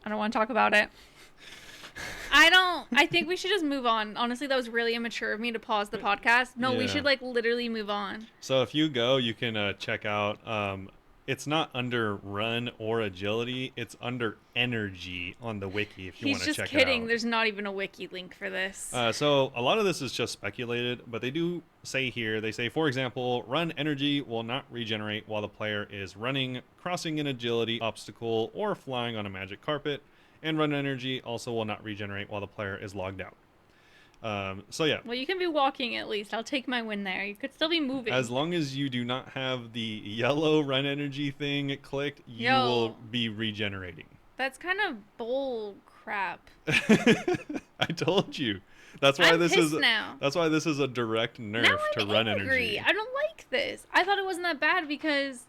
S2: I don't want to talk about it. I think we should just move on. Honestly, that was really immature of me to pause the podcast. No, we should, like, literally move on.
S1: So if you go, you can check out... it's not under run or agility. It's under energy on the wiki if you want to check it out.
S2: He's just kidding. There's not even a wiki link for this.
S1: So a lot of this is just speculated, but they do say here, they say, for example, run energy will not regenerate while the player is running, crossing an agility obstacle, or flying on a magic carpet. And run energy also will not regenerate while the player is logged out. So yeah.
S2: Well, you can be walking at least. I'll take my win there. You could still be moving.
S1: As long as you do not have the yellow run energy thing clicked, you will be regenerating.
S2: That's kind of bull crap.
S1: I told you. That's why this is
S2: now.
S1: That's why this is a direct nerf to run energy.
S2: I don't like this. I thought it wasn't that bad because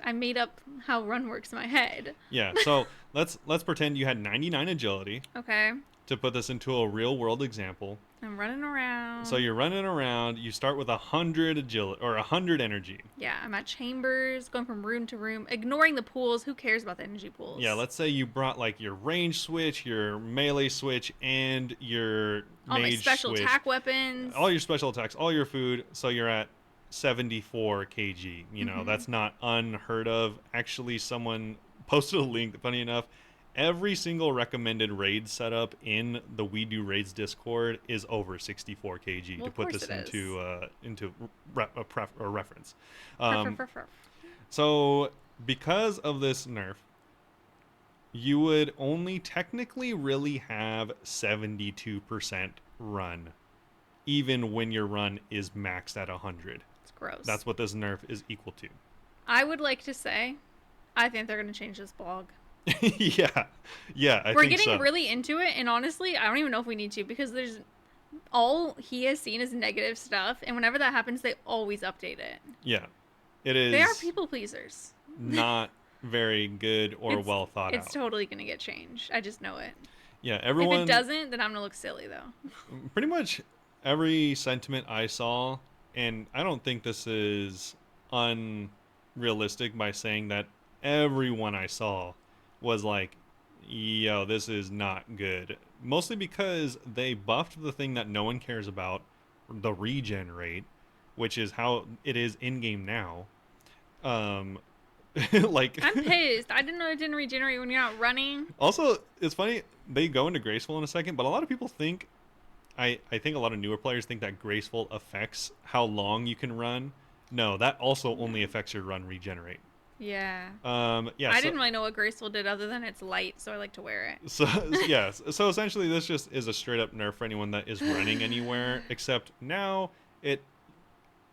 S2: I made up how run works in my head.
S1: Yeah. So let's pretend you had 99 agility.
S2: Okay.
S1: To put this into a real world example.
S2: I'm running around.
S1: So you're running around. You start with 100 agility or 100 energy.
S2: Yeah, I'm at chambers, going from room to room, ignoring the pools. Who cares about the energy pools?
S1: Yeah, let's say you brought like your range switch, your melee switch, and your
S2: all
S1: mage
S2: my special
S1: switch.
S2: attack weapons.
S1: All your special attacks, all your food. So you're at 74 kg. You know, that's not unheard of. Actually, someone posted a link, funny enough. Every single recommended raid setup in the We Do Raids Discord is over 64 kg to put this into reference. So because of this nerf, you would only technically really have 72% run, even when your run is maxed at 100.
S2: It's gross.
S1: That's what this nerf is equal to.
S2: I would like to say, I think they're going to change this blog.
S1: Yeah.
S2: We're getting really into it, and honestly, I don't even know if we need to, because there's all he has seen is negative stuff, and whenever that happens, they always update it.
S1: Yeah. It is.
S2: They are people pleasers.
S1: Not very good or well thought out.
S2: It's totally going to get changed. I just know it.
S1: Yeah, everyone.
S2: If it doesn't, then I'm going to look silly, though.
S1: Pretty much every sentiment I saw, and I don't think this is unrealistic by saying that everyone I saw was like, yo, this is not good. Mostly because they buffed the thing that no one cares about, the regen rate, which is how it is in-game now. Like,
S2: I'm pissed. I didn't know it didn't regenerate when you're not running.
S1: Also, it's funny, they go into Graceful in a second, but a lot of people think, I think a lot of newer players think that Graceful affects how long you can run. No, that also only affects your run regenerate.
S2: Yeah.
S1: Yeah.
S2: I didn't really know what Graceful did other than it's light, so I like to wear it.
S1: So yeah. So essentially, this just is a straight up nerf for anyone that is running anywhere. Except now,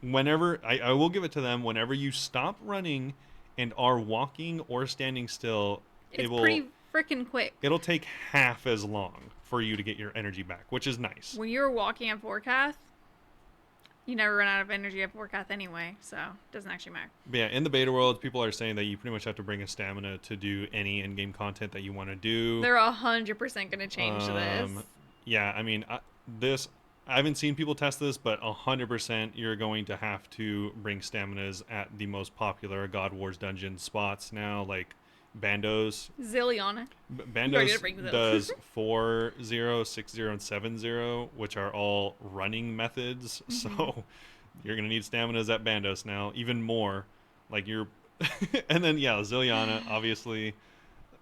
S1: whenever I will give it to them, whenever you stop running and are walking or standing still,
S2: it's pretty freaking quick.
S1: It'll take half as long for you to get your energy back, which is nice.
S2: When you're walking at Vorkath, you never run out of energy at Vorkath anyway, so it doesn't actually matter.
S1: But yeah, in the beta world, people are saying that you pretty much have to bring a stamina to do any in-game content that you want to do.
S2: They're 100% going to change this.
S1: Yeah, I mean, I haven't seen people test this, but 100% you're going to have to bring staminas at the most popular God Wars dungeon spots now, like Bandos.
S2: Zilliana.
S1: Bandos does 4, 0, 6, 0, and 7, 0, which are all running methods. Mm-hmm. So you're going to need staminas at Bandos now, even more. Like you're... And then, yeah, Zilliana, obviously.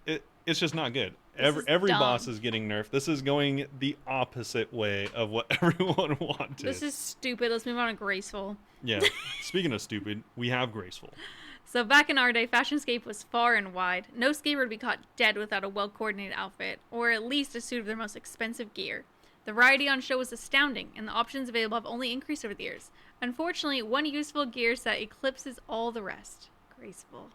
S1: It's just not good. Every boss is getting nerfed. This is going the opposite way of what everyone wanted.
S2: This is stupid. Let's move on to Graceful.
S1: Yeah. Speaking of stupid, we have Graceful.
S2: So back in our day, Fashionscape was far and wide. No skater would be caught dead without a well-coordinated outfit, or at least a suit of their most expensive gear. The variety on show was astounding, and the options available have only increased over the years. Unfortunately, one useful gear set eclipses all the rest. Graceful.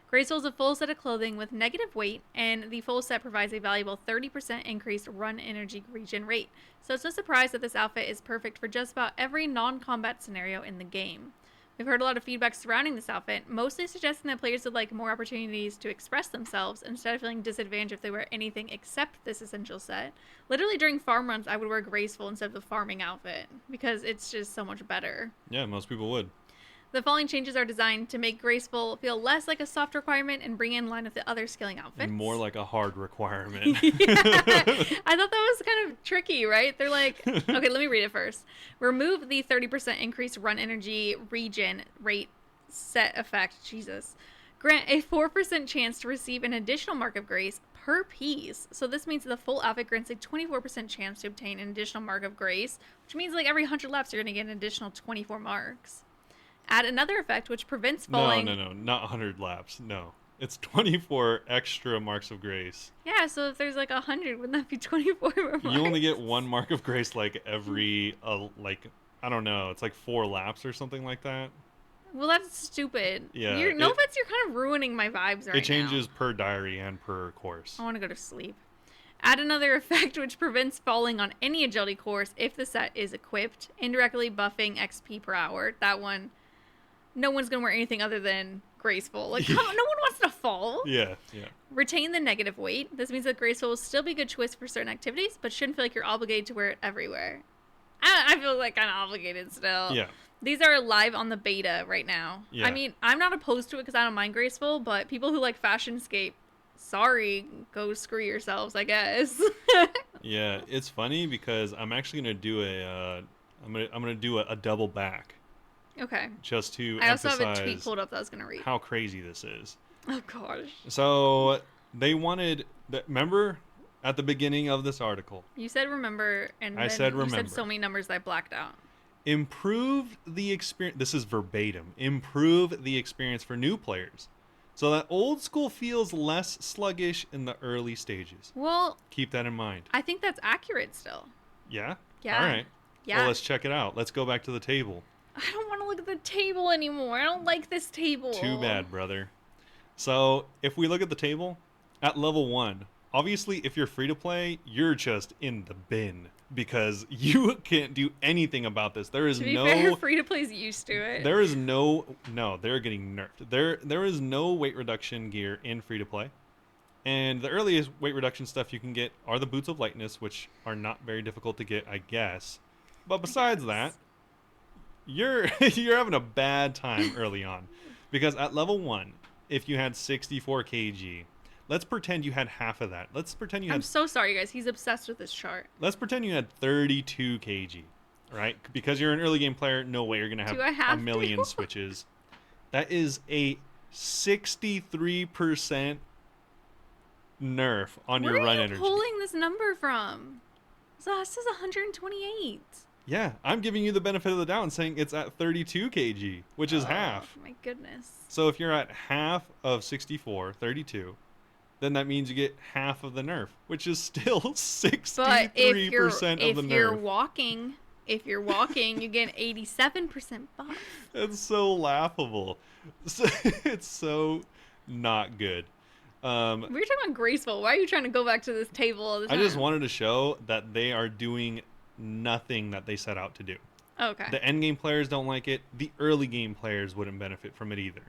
S2: Graceful is a full set of clothing with negative weight, and the full set provides a valuable 30% increased run energy regen rate. So it's no surprise that this outfit is perfect for just about every non-combat scenario in the game. We've heard a lot of feedback surrounding this outfit, mostly suggesting that players would like more opportunities to express themselves instead of feeling disadvantaged if they wear anything except this essential set. Literally during farm runs, I would wear Graceful instead of the farming outfit because it's just so much better.
S1: Yeah, most people would.
S2: The following changes are designed to make Graceful feel less like a soft requirement and bring in line with the other scaling outfits.
S1: And more like a hard requirement.
S2: Yeah. I thought that was kind of tricky, right? They're like, okay, let me read it first. Remove the 30% increased run energy regen rate set effect. Jesus. Grant a 4% chance to receive an additional mark of grace per piece. So this means the full outfit grants a 24% chance to obtain an additional mark of grace, which means like every 100 laps you're going to get an additional 24 marks. Add another effect which prevents falling.
S1: No, not 100 laps. No. It's 24 extra marks of grace.
S2: Yeah, so if there's like 100, wouldn't that be 24 more marks?
S1: You only get one mark of grace like every, I don't know, it's like 4 laps or something like that.
S2: Well, that's stupid.
S1: Yeah.
S2: No offense, you're kind of ruining my vibes right now.
S1: It changes per diary and per course.
S2: I want to go to sleep. Add another effect which prevents falling on any agility course if the set is equipped, indirectly buffing XP per hour. That one... No one's going to wear anything other than Graceful. Like, no one wants to fall.
S1: Yeah.
S2: Retain the negative weight. This means that Graceful will still be a good choice for certain activities, but shouldn't feel like you're obligated to wear it everywhere. I feel like kind of obligated still.
S1: Yeah.
S2: These are live on the beta right now.
S1: Yeah.
S2: I mean, I'm not opposed to it because I don't mind Graceful, but people who like Fashionscape, sorry, go screw yourselves, I guess.
S1: Yeah, it's funny because I'm actually going to do I'm going to do a double back.
S2: Okay.
S1: Just to
S2: I also
S1: emphasize
S2: have a tweet pulled up that I was going to read.
S1: How crazy this is.
S2: Oh, gosh.
S1: So they wanted... Remember at the beginning of this article?
S2: You said remember, and then you said so many numbers that I blacked out.
S1: Improve the experience... This is verbatim. Improve the experience for new players. So that old school feels less sluggish in the early stages.
S2: Well,
S1: Keep that in mind.
S2: I think that's accurate still.
S1: Yeah?
S2: Yeah.
S1: All right.
S2: Yeah.
S1: Well, let's check it out. Let's go back to the table.
S2: I don't want to look at the table anymore. I don't like this table.
S1: Too bad, brother. So if we look at the table, at level 1, obviously if you're free to play, you're just in the bin because you can't do anything about this. There is
S2: To be
S1: no
S2: fair, free to play's used to it.
S1: There is no they're getting nerfed. There is no weight reduction gear in free to play. And the earliest weight reduction stuff you can get are the boots of lightness, which are not very difficult to get, I guess. But besides that, you're you're having a bad time early on. Because at level 1, if you had 64 kg, let's pretend you had half of that. Let's pretend you had
S2: I'm so sorry, guys. He's obsessed with this chart.
S1: Let's pretend you had 32 kg, right? Because you're an early game player, no way you're going to have a million switches. That is a 63% nerf on your run energy.
S2: Where are you pulling this number from? So this says 128.
S1: Yeah, I'm giving you the benefit of the doubt and saying it's at 32 kg, which is half.
S2: My goodness.
S1: So if you're at half of 64, 32, then that means you get half of the nerf, which is still 63%
S2: But
S1: of the nerf.
S2: If you're walking, you get 87% buff.
S1: It's so laughable. It's so not good.
S2: We were talking about graceful. Why are you trying to go back to this table all the time?
S1: I just wanted to show that they are doing nothing that they set out to do.
S2: Okay.
S1: The end game players don't like it. The early game players wouldn't benefit from it either.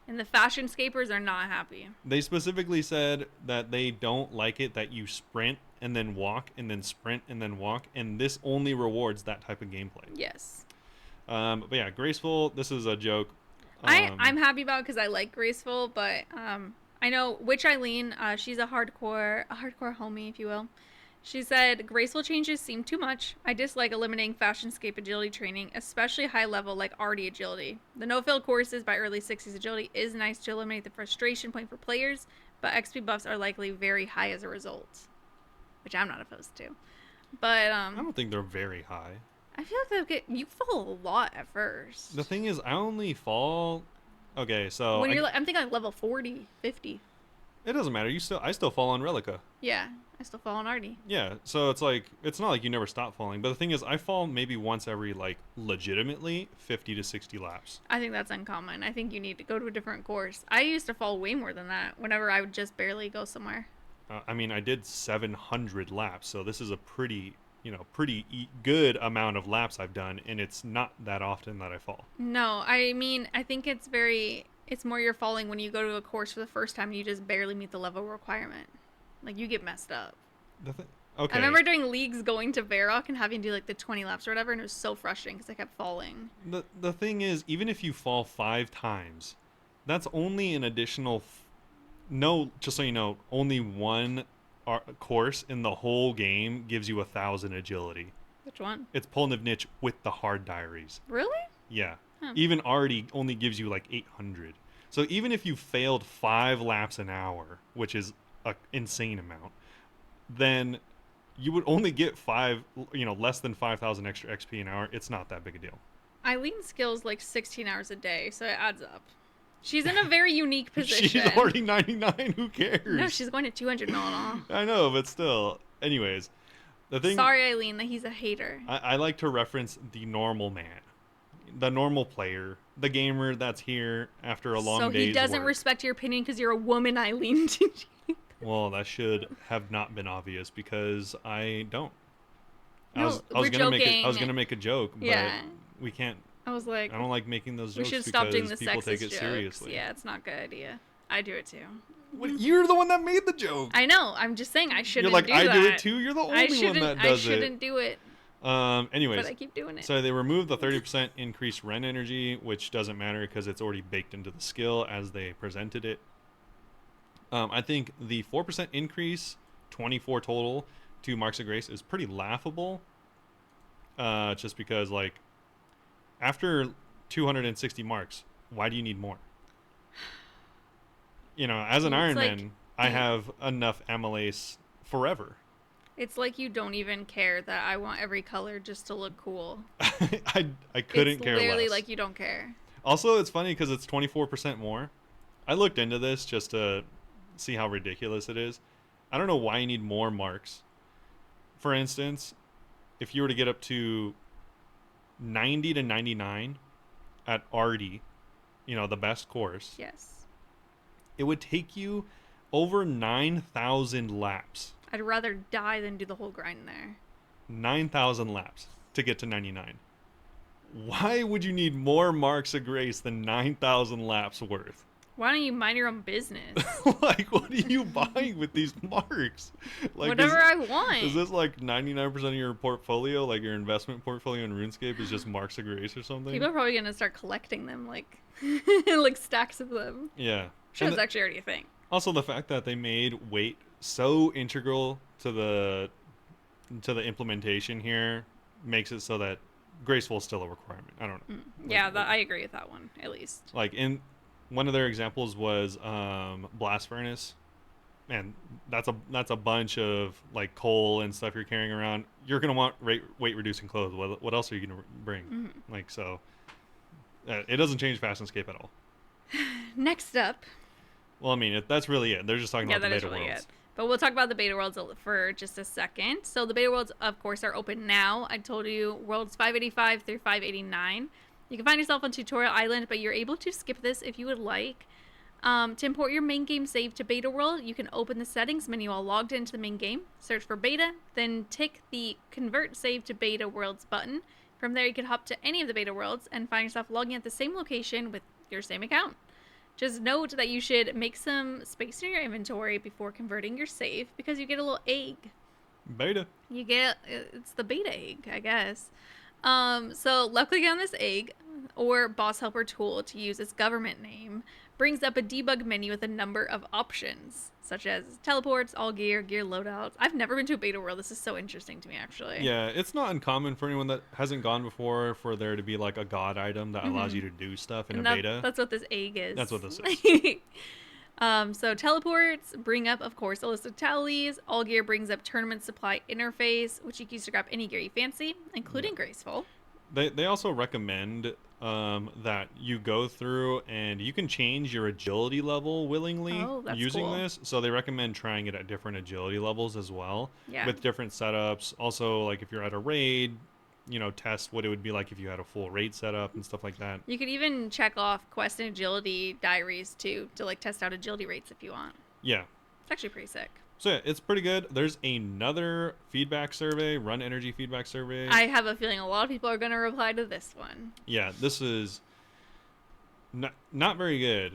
S2: And the fashion scapers are not happy.
S1: They specifically said that they don't like it that you sprint and then walk and then sprint and then walk, and this only rewards that type of gameplay.
S2: Yes.
S1: But yeah, graceful. This is a joke.
S2: I'm happy about it because I like graceful, but I know Witch Eileen. She's a hardcore homie, if you will. She said, graceful changes seem too much. I dislike eliminating fashionscape agility training, especially high level like arty agility. The no-fail courses by early 60s agility is nice to eliminate the frustration point for players, but XP buffs are likely very high as a result, which I'm not opposed to. But
S1: I don't think they're very high.
S2: I feel like you fall a lot at first.
S1: The thing is, I only fall. Okay, so
S2: when you're I'm thinking like level 40, 50.
S1: It doesn't matter. I still fall on Relica.
S2: Yeah, I still fall on Artie.
S1: Yeah, so it's not like you never stop falling. But the thing is, I fall maybe once every legitimately 50 to 60 laps.
S2: I think that's uncommon. I think you need to go to a different course. I used to fall way more than that whenever I would just barely go somewhere.
S1: I mean, I did 700 laps, so this is a pretty good amount of laps I've done, and it's not that often that I fall.
S2: No, I mean, I think it's more you're falling when you go to a course for the first time and you just barely meet the level requirement. Like, you get messed up.
S1: Okay.
S2: I remember doing leagues going to Varrock and having to do the 20 laps or whatever, and it was so frustrating because I kept falling.
S1: The thing is, even if you fall 5 times, that's only an additional... just so you know, only one course in the whole game gives you 1,000 agility.
S2: Which one?
S1: It's Polnivnich with the hard diaries.
S2: Really?
S1: Yeah.
S2: Huh.
S1: Even Artie only gives you 800. So even if you failed 5 laps an hour, which is an insane amount, then you would only get less than 5,000 extra XP an hour. It's not that big a deal.
S2: Eileen's skills 16 hours a day, so it adds up. She's in a very unique position.
S1: She's already 99. Who cares?
S2: No, she's going to 200 and all.
S1: I know, but still. Anyways, the thing.
S2: Sorry, Eileen, that he's a hater.
S1: I like to reference the normal man, the normal player, the gamer that's here after a long day.
S2: So he doesn't respect your opinion because you're a woman, Eileen.
S1: Well, that should have not been obvious because I don't.
S2: No,
S1: I was gonna make a joke, but we can't.
S2: I was like,
S1: I don't like making those jokes.
S2: We should stop doing the
S1: people
S2: sexist
S1: take it
S2: jokes.
S1: seriously.
S2: Yeah, it's not a good idea. I do it too.
S1: You're the one that made the joke.
S2: I know. I'm just saying I shouldn't.
S1: You're like,
S2: do that.
S1: I do it too. You're the only one that does it.
S2: I shouldn't do it.
S1: Anyways,
S2: but I keep doing it.
S1: So they removed the 30% increased Ren energy, which doesn't matter because it's already baked into the skill as they presented it. I think the 4% increase, 24 total, to Marks of Grace is pretty laughable. Just because after 260 marks, why do you need more? As an Ironman, I have enough amylase forever.
S2: It's like you don't even care that I want every color just to look cool.
S1: I couldn't care less.
S2: It's literally like you don't care.
S1: Also, it's funny because it's 24% more, I looked into this just to see how ridiculous it is. I don't know why you need more marks. For instance, if you were to get up to 90 to 99 at RD, the best course,
S2: Yes.
S1: it would take you over 9,000 laps.
S2: I'd rather die than do the whole grind there.
S1: 9,000 laps to get to 99. Why would you need more marks of grace than 9,000 laps worth?
S2: Why don't you mind your own business?
S1: Like, what are you buying with these marks? Like,
S2: Whatever I want.
S1: Is this like 99% of your portfolio, like your investment portfolio in RuneScape, is just marks of grace or something?
S2: People are probably going to start collecting them, like, like stacks of them.
S1: Yeah.
S2: Sure, it's actually already a thing.
S1: Also, the fact that they made weight so integral to the implementation here makes it so that graceful is still a requirement. I don't know.
S2: Yeah, I agree with that one, at least.
S1: Like, in one of their examples was Blast Furnace. Man, that's a bunch of like coal and stuff you're carrying around. You're gonna want weight reducing clothes. What else are you gonna bring?
S2: Mm-hmm.
S1: Like, so it doesn't change Fast Escape at all.
S2: Next up.
S1: Well, I mean, that's really it. They're just talking about the beta
S2: really
S1: worlds.
S2: It. But we'll talk about the beta worlds for just a second. So the beta worlds, of course, are open now. I told you worlds 585 through 589. You can find yourself on Tutorial Island, but you're able to skip this if you would like. To import your main game save to beta world, you can open the settings menu while logged into the main game, search for beta, then tick the convert save to beta worlds button. From there, you can hop to any of the beta worlds and find yourself logging at the same location with your same account. Just note that you should make some space in your inventory before converting your save because you get a little egg.
S1: Beta.
S2: It's the beta egg, I guess. So left click on this egg or boss helper tool to use its government name brings up a debug menu with a number of options such as teleports, all gear loadouts. I've never been to a beta world. This is so interesting to me, actually.
S1: Yeah, it's not uncommon for anyone that hasn't gone before for there to be like a god item that allows you to do stuff in a beta.
S2: That's what this egg is.
S1: That's what this is.
S2: So teleports bring up, of course, a list of tallies. All gear brings up tournament supply interface, which you can use to grab any gear you fancy, including graceful.
S1: They also recommend that you go through and you can change your agility level willingly using this. So they recommend trying it at different agility levels as well with different setups. Also, like if you're at a raid, test what it would be like if you had a full raid setup and stuff like that.
S2: You could even check off quest and agility diaries too to like test out agility rates if you want.
S1: Yeah.
S2: It's actually pretty sick.
S1: So yeah, it's pretty good. There's another feedback survey, run energy feedback survey.
S2: I have a feeling a lot of people are going to reply to this one.
S1: Yeah, this is not very good.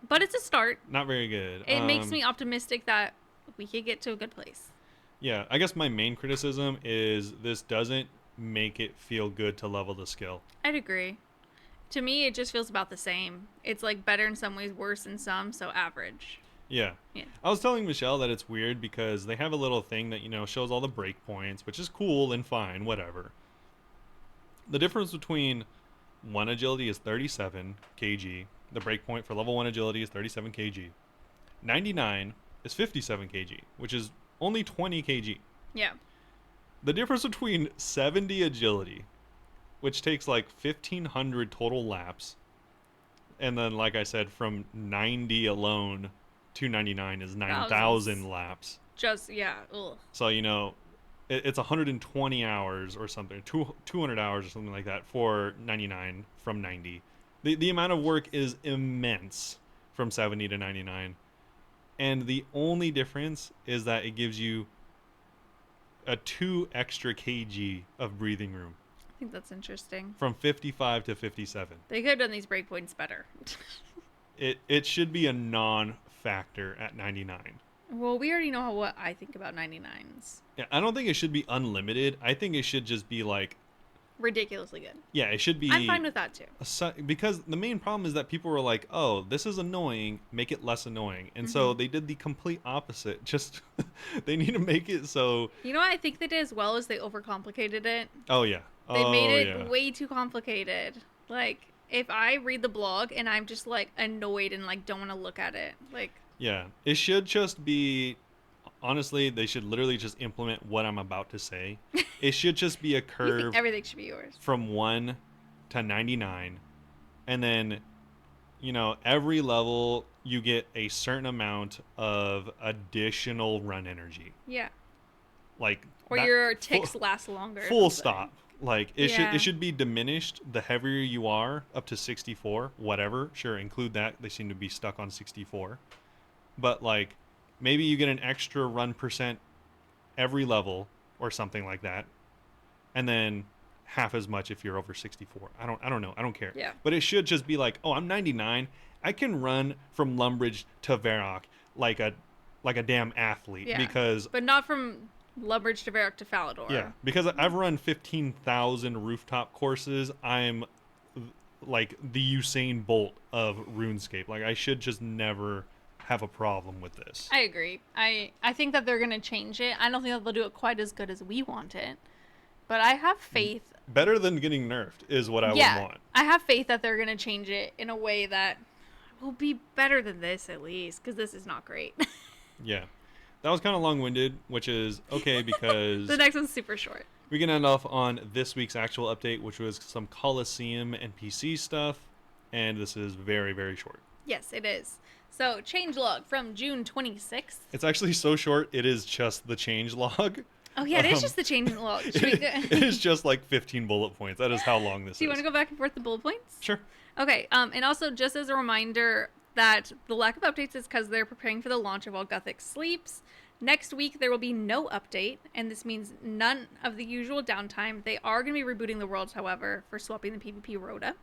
S2: But it's a start.
S1: Not very good.
S2: It makes me optimistic that we could get to a good place.
S1: Yeah, I guess my main criticism is this doesn't make it feel good to level the skill.
S2: I'd agree. To me, it just feels about the same. It's like better in some ways, worse in some, so average.
S1: Yeah. I was telling Michelle that it's weird because they have a little thing that, shows all the breakpoints, which is cool and fine, whatever. The difference between 1 agility is 37 kg. The breakpoint for level 1 agility is 37 kg. 99 is 57 kg, which is only 20 kg.
S2: Yeah.
S1: The difference between 70 agility, which takes like 1,500 total laps, and then, like I said, from 90 alone... 299 is 9,000 laps.
S2: Just, yeah. Ugh.
S1: So, it's 120 hours or something, 200 hours or something like that for 99 from 90. The amount of work is immense from 70 to 99. And the only difference is that it gives you a 2 extra kg of breathing room.
S2: I think that's interesting.
S1: From 55 to 57.
S2: They could have done these breakpoints better.
S1: It should be a non-factor at 99.
S2: Well, we already know what I think about 99s.
S1: Yeah, I don't think it should be unlimited. I think it should just be like...
S2: ridiculously good.
S1: Yeah, it should be...
S2: I'm fine with that too.
S1: Because the main problem is that people were like, oh, this is annoying, make it less annoying. And so they did the complete opposite. Just, they need to make it so...
S2: You know what I think they did as well is they overcomplicated it.
S1: Oh, yeah.
S2: They made it way too complicated. Like... if I read the blog and I'm just like annoyed and like don't want to look at it, like
S1: yeah, it should just be honestly, they should literally just implement what I'm about to say. It should just be a curve.
S2: You think everything should be yours.
S1: From 1 to 99, and then every level you get a certain amount of additional run energy.
S2: Yeah.
S1: Like
S2: Or
S1: that
S2: your ticks last longer.
S1: full stop. Like
S2: Yeah.
S1: it should be diminished the heavier you are up to 64, whatever. Sure, include that. They seem to be stuck on 64. But like maybe you get an extra run percent every level or something like that. And then half as much if you're over 64. I don't know. I don't care.
S2: Yeah.
S1: But it should just be like, "Oh, I'm 99. I can run from Lumbridge to Varrock like a damn athlete
S2: Yeah.
S1: because
S2: But not from Lumbridge to Varrock to Falador.
S1: yeah, because I've run 15,000 rooftop courses. I'm like the Usain Bolt of RuneScape. Like I should just never have a problem with this.
S2: I agree. I think that they're going to change it. I don't think that they'll do it quite as good as we want it. But I have faith.
S1: Better than getting nerfed is what I would want.
S2: I have faith that they're going to change it in a way that will be better than this at least, because this is not great.
S1: Yeah. That was kind of long-winded, which is okay because
S2: The next one's super short.
S1: we can end off on this week's actual update, which was some Colosseum NPC stuff, and this is very, very short.
S2: Yes, it is. So, changelog from June 26th.
S1: It's actually so short, it is just the change log.
S2: Oh, yeah, it is just the changelog.
S1: It is just like 15 bullet points. That is how long this is.
S2: Do you want to go back and forth the bullet points?
S1: Sure.
S2: Okay, and also just as a reminder that the lack of updates is because they're preparing for the launch of While Gothic Sleeps. Next week, there will be no update, and this means none of the usual downtime. They are going to be rebooting the worlds, however, for swapping the PvP rota.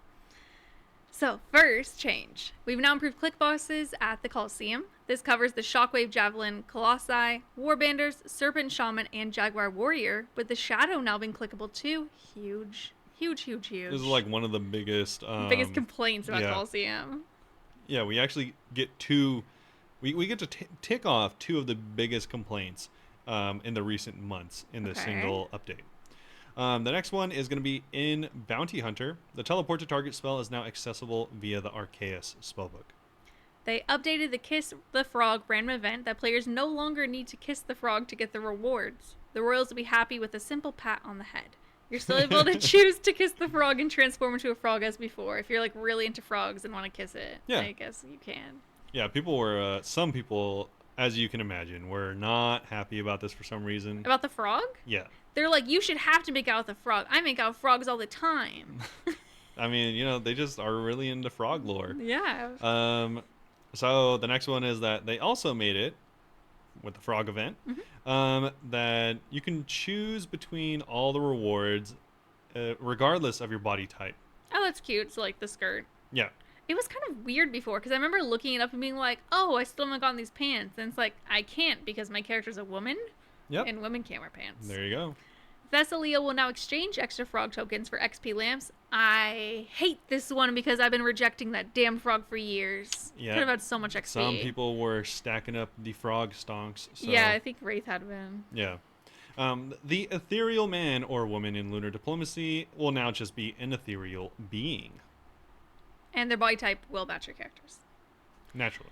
S2: So, first change. We've now improved click bosses at the Colosseum. This covers the Shockwave Javelin, Colossi, Warbanders, Serpent Shaman, and Jaguar Warrior, with the Shadow now being clickable too. Huge. Huge, huge, huge.
S1: This is like one of the biggest
S2: complaints about Colosseum.
S1: Yeah, we actually get we get to tick off two of the biggest complaints in the recent months in this single update. The next one is going to be in Bounty Hunter. The teleport to target spell is now accessible via the Arceus spellbook.
S2: They updated the Kiss the Frog random event that players no longer need to kiss the frog to get the rewards. The royals will be happy with a simple pat on the head. You're still able to choose to kiss the frog and transform into a frog as before. If you're like really into frogs and want to kiss it, I guess you can.
S1: Yeah, people were, some people, as you can imagine, were not happy about this for some reason.
S2: About the frog?
S1: Yeah.
S2: They're like, you should have to make out with a frog. I make out with frogs all the time.
S1: I mean, they just are really into frog lore.
S2: Yeah.
S1: So the next one is that they also made it with the frog event, that you can choose between all the rewards, regardless of your body type.
S2: Oh, that's cute. So like the skirt.
S1: Yeah.
S2: It was kind of weird before because I remember looking it up and being like, oh, I still haven't gotten these pants. And it's like, I can't because my character's a woman.
S1: Yep.
S2: And women can't wear pants.
S1: There you go.
S2: Thessalia will now exchange extra frog tokens for XP lamps. I hate this one because I've been rejecting that damn frog for years.
S1: Yeah.
S2: Could have had so much XP.
S1: Some people were stacking up the frog stonks. So.
S2: Yeah, I think Wraith had been.
S1: Yeah. The ethereal man or woman in lunar diplomacy will now just be an ethereal being.
S2: And their body type will match your characters.
S1: Naturally.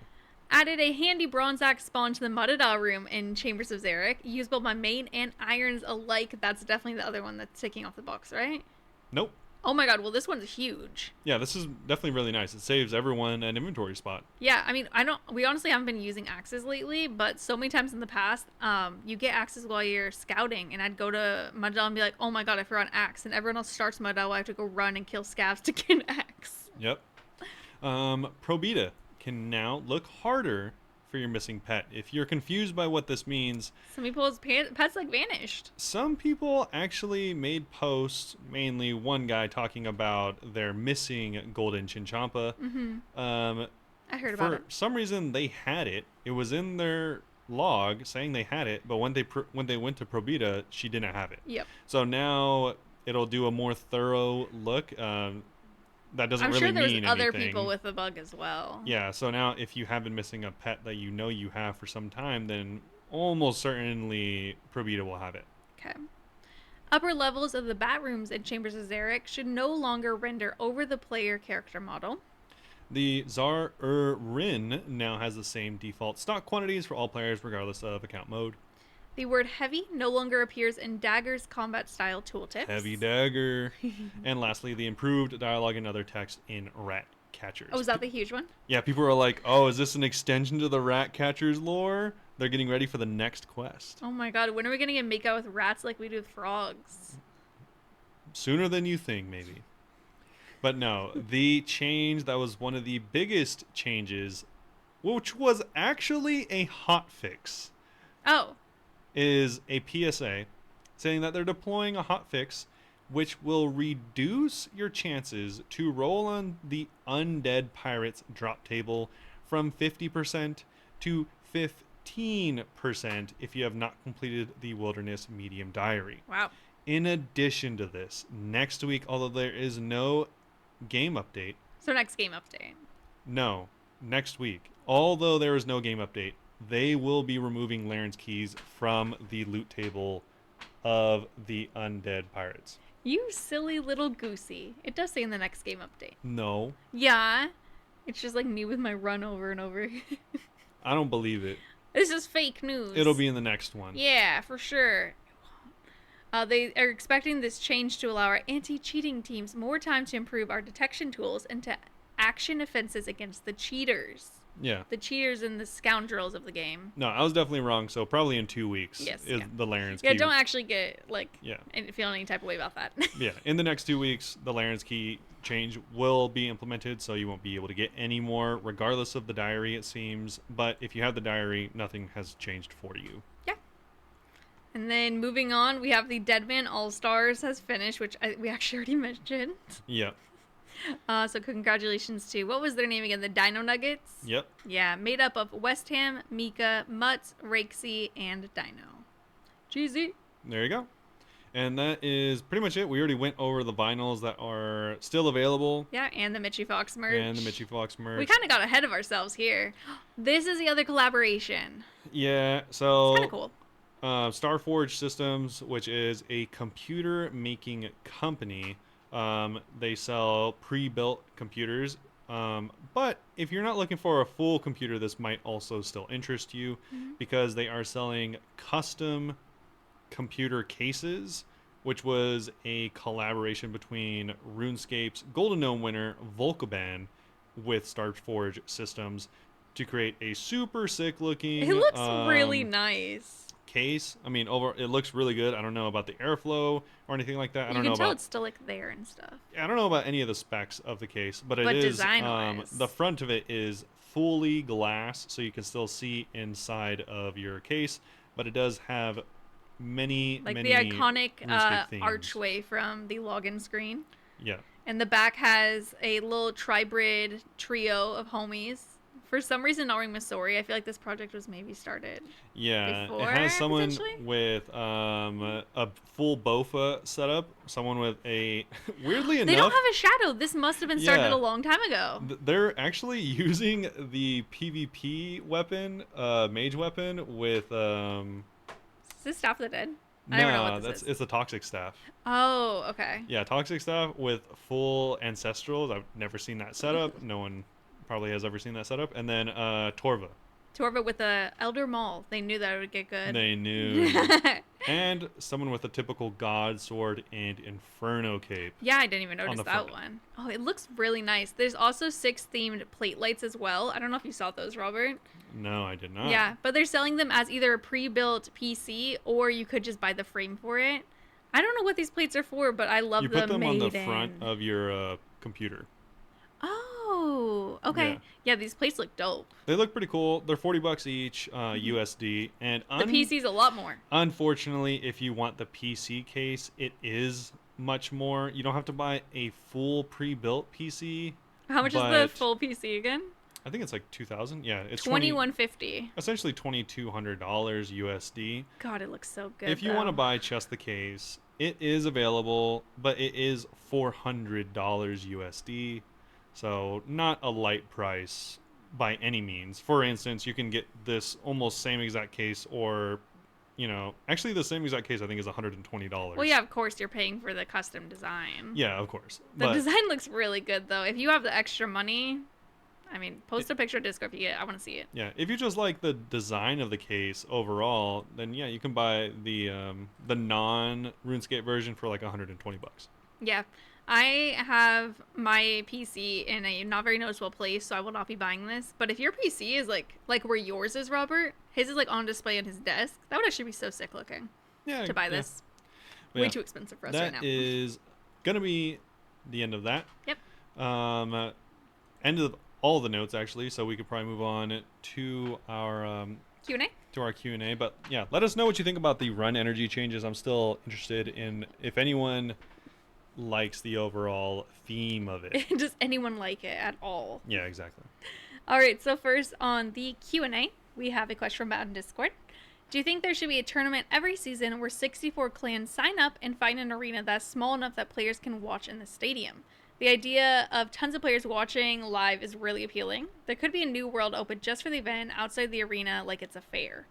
S2: Added a handy bronze axe spawn to the Mudadal room in Chambers of Xeric. Use both my main and irons alike. That's definitely the other one that's ticking off the box, right?
S1: Nope.
S2: Oh my god, well this one's huge.
S1: Yeah, this is definitely really nice. It saves everyone an inventory spot.
S2: Yeah, I mean, we honestly haven't been using axes lately, but so many times in the past, you get axes while you're scouting, and I'd go to Mudadal and be like, oh my god, I forgot an axe, and everyone else starts Mudadal, I have to go run and kill scavs to get an axe.
S1: Yep. Probita can now look harder for your missing pet. If you're confused by what this means,
S2: some people's pets like vanished.
S1: Some people actually made posts, mainly one guy talking about their missing golden Chinchompa.
S2: I heard about it.
S1: For some reason, they had it. It was in their log saying they had it, but when they went to Probita, she didn't have it.
S2: Yep.
S1: So now it'll do a more thorough look. That doesn't really mean anything.
S2: I'm sure there's other people with the bug as well.
S1: Yeah, so now if you have been missing a pet that you know you have for some time, then almost certainly Probita will have it.
S2: Okay. Upper levels of the bat rooms in Chambers of Xeric should no longer render over the player character model.
S1: The Zar-Rin now has the same default stock quantities for all players regardless of account mode.
S2: The word heavy no longer appears in Dagger's combat style tooltips.
S1: Heavy dagger. And lastly, the improved dialogue and other text in Rat catchers.
S2: Oh, is that the huge one?
S1: Yeah, people are like, oh, is this an extension to the rat catchers lore? They're getting ready for the next quest.
S2: Oh my god, when are we gonna get make out with rats like we do with frogs?
S1: Sooner than you think, maybe. But no, the change that was one of the biggest changes, which was actually a hot fix,
S2: Oh.
S1: is a PSA saying that they're deploying a hot fix which will reduce your chances to roll on the undead pirates drop table from 50% to 15% if you have not completed the wilderness medium diary.
S2: Wow.
S1: In addition to this, next week, although there is no game update,
S2: So next game update.
S1: no, next week, although there is no game update, they will be removing Laren's keys from the loot table of the undead pirates.
S2: You silly little goosey. It does say in the next game update.
S1: No,
S2: Yeah. It's just like me with my run over and over.
S1: I don't believe it.
S2: This is fake news.
S1: It'll be in the next one.
S2: Yeah, for sure. They are expecting this change to allow our anti-cheating teams more time to improve our detection tools and to action offenses against the cheaters.
S1: Yeah.
S2: The cheaters and the scoundrels of the game.
S1: No, I was definitely wrong. So probably in 2 weeks
S2: Yes,
S1: is
S2: yeah.
S1: the Laren's
S2: Yeah,
S1: key.
S2: don't actually get, like,
S1: Yeah.
S2: and feel any type of way about that.
S1: Yeah, in the next 2 weeks, the Laren's key change will be implemented, so you won't be able to get any more, regardless of the diary, it seems. But if you have the diary, nothing has changed for you.
S2: Yeah. And then moving on, we have the Deadman All-Stars has finished, which we actually already mentioned.
S1: Yep.
S2: So congratulations to, what was their name again? The Dino Nuggets?
S1: Yep.
S2: Yeah, made up of West Ham, Mika, Mutz, Rakesy, and Dino. GZ.
S1: There you go. And that is pretty much it. We already went over the vinyls that are still available.
S2: Yeah, and the Mitchie Fox merch.
S1: And the Mitchie Fox merch.
S2: We kind of got ahead of ourselves here. This is the other collaboration.
S1: Yeah, so
S2: It's kind of cool.
S1: Starforge Systems, which is a computer making company. They sell pre-built computers. But if you're not looking for a full computer, this might also still interest you because they are selling custom computer cases, which was a collaboration between RuneScape's Golden Gnome winner Volcaban with Starforge Systems to create a super sick looking
S2: It looks really nice.
S1: case. I mean, it looks really good. I don't know about the airflow or anything like that. I
S2: You
S1: don't
S2: can
S1: know
S2: tell
S1: about
S2: it's still like there and stuff.
S1: I don't know about any of the specs of the case, but it is
S2: design-wise.
S1: the front of it is fully glass, so you can still see inside of your case, but it does have many
S2: Like
S1: many
S2: the iconic
S1: RuneScape themes.
S2: archway from the login screen.
S1: Yeah.
S2: And the back has a little tribrid trio of homies. For some reason, not Missouri. I feel like this project was maybe started.
S1: Yeah,
S2: Before,
S1: it has someone
S2: potentially?
S1: with a full Bofa setup. Someone with a weirdly
S2: They don't
S1: enough,
S2: have a shadow. This must have been started
S1: Yeah.
S2: a long time ago.
S1: they're actually using the PvP weapon, mage weapon with
S2: Is this Staff of the Dead? I don't know what this is.
S1: it's a toxic staff.
S2: Oh, okay.
S1: Yeah, toxic staff with full ancestrals. I've never seen that setup. No one probably has ever seen that setup. And then Torva.
S2: Torva with the Elder Maul. They knew that it would get good.
S1: They knew. And someone with a typical god sword and inferno cape.
S2: Yeah, I didn't even
S1: On
S2: notice
S1: the
S2: that
S1: front.
S2: one. Oh, it looks really nice. There's also 6 themed plate lights as well. I don't know if you saw those, Robert.
S1: No, I did not.
S2: Yeah, but they're selling them as either a pre-built PC or you could just buy the frame for it. I don't know what these plates are for, but I love
S1: You
S2: them
S1: put them on the
S2: made
S1: front
S2: in.
S1: of your computer.
S2: Oh, okay.
S1: Yeah.
S2: Yeah, these plates look dope.
S1: They look pretty cool. They're $40 each USD. And
S2: The PC's a lot more.
S1: unfortunately, if you want the PC case, it is much more. You don't have to buy a full pre-built PC.
S2: How much is the
S1: but
S2: full PC again?
S1: I think it's like 2,000. Yeah, it's
S2: $21.50.
S1: essentially $2,200 USD.
S2: God, it looks so good.
S1: If you want to buy just the case, it is available, but it is $400 USD. So not a light price by any means. For instance, you can get this almost same exact case, or actually the same exact case I think is $120.
S2: Well, yeah, of course you're paying for the custom design.
S1: Yeah, of course.
S2: The
S1: But
S2: design looks really good though. If you have the extra money, I mean, post a picture of Discord if you get it. I want to see it.
S1: yeah, if you just like the design of the case overall, then yeah, you can buy the non RuneScape version for like $120.
S2: Yeah. I have my PC in a not very noticeable place, so I will not be buying this. But if your PC is like where yours is, Robert, his is like on display on his desk, that would actually be so sick looking
S1: Yeah,
S2: to buy
S1: yeah.
S2: this.
S1: But
S2: Way
S1: yeah,
S2: too expensive for us right
S1: that
S2: now.
S1: is gonna be the end of that.
S2: Yep.
S1: Um, End of all the notes actually, so we could probably move on
S2: Q&A?
S1: to our Q&A. But yeah, let us know what you think about the run energy changes. I'm still interested in if anyone likes the overall theme of it.
S2: Does anyone like it at all?
S1: Yeah, exactly.
S2: All right, so first on the Q&A, we have a question from out in Discord. Do you think there should be a tournament every season where 64 clans sign up and find an arena that's small enough that players can watch in the stadium? The idea of tons of players watching live is really appealing. There could be a new world open just for the event outside the arena like it's a fair.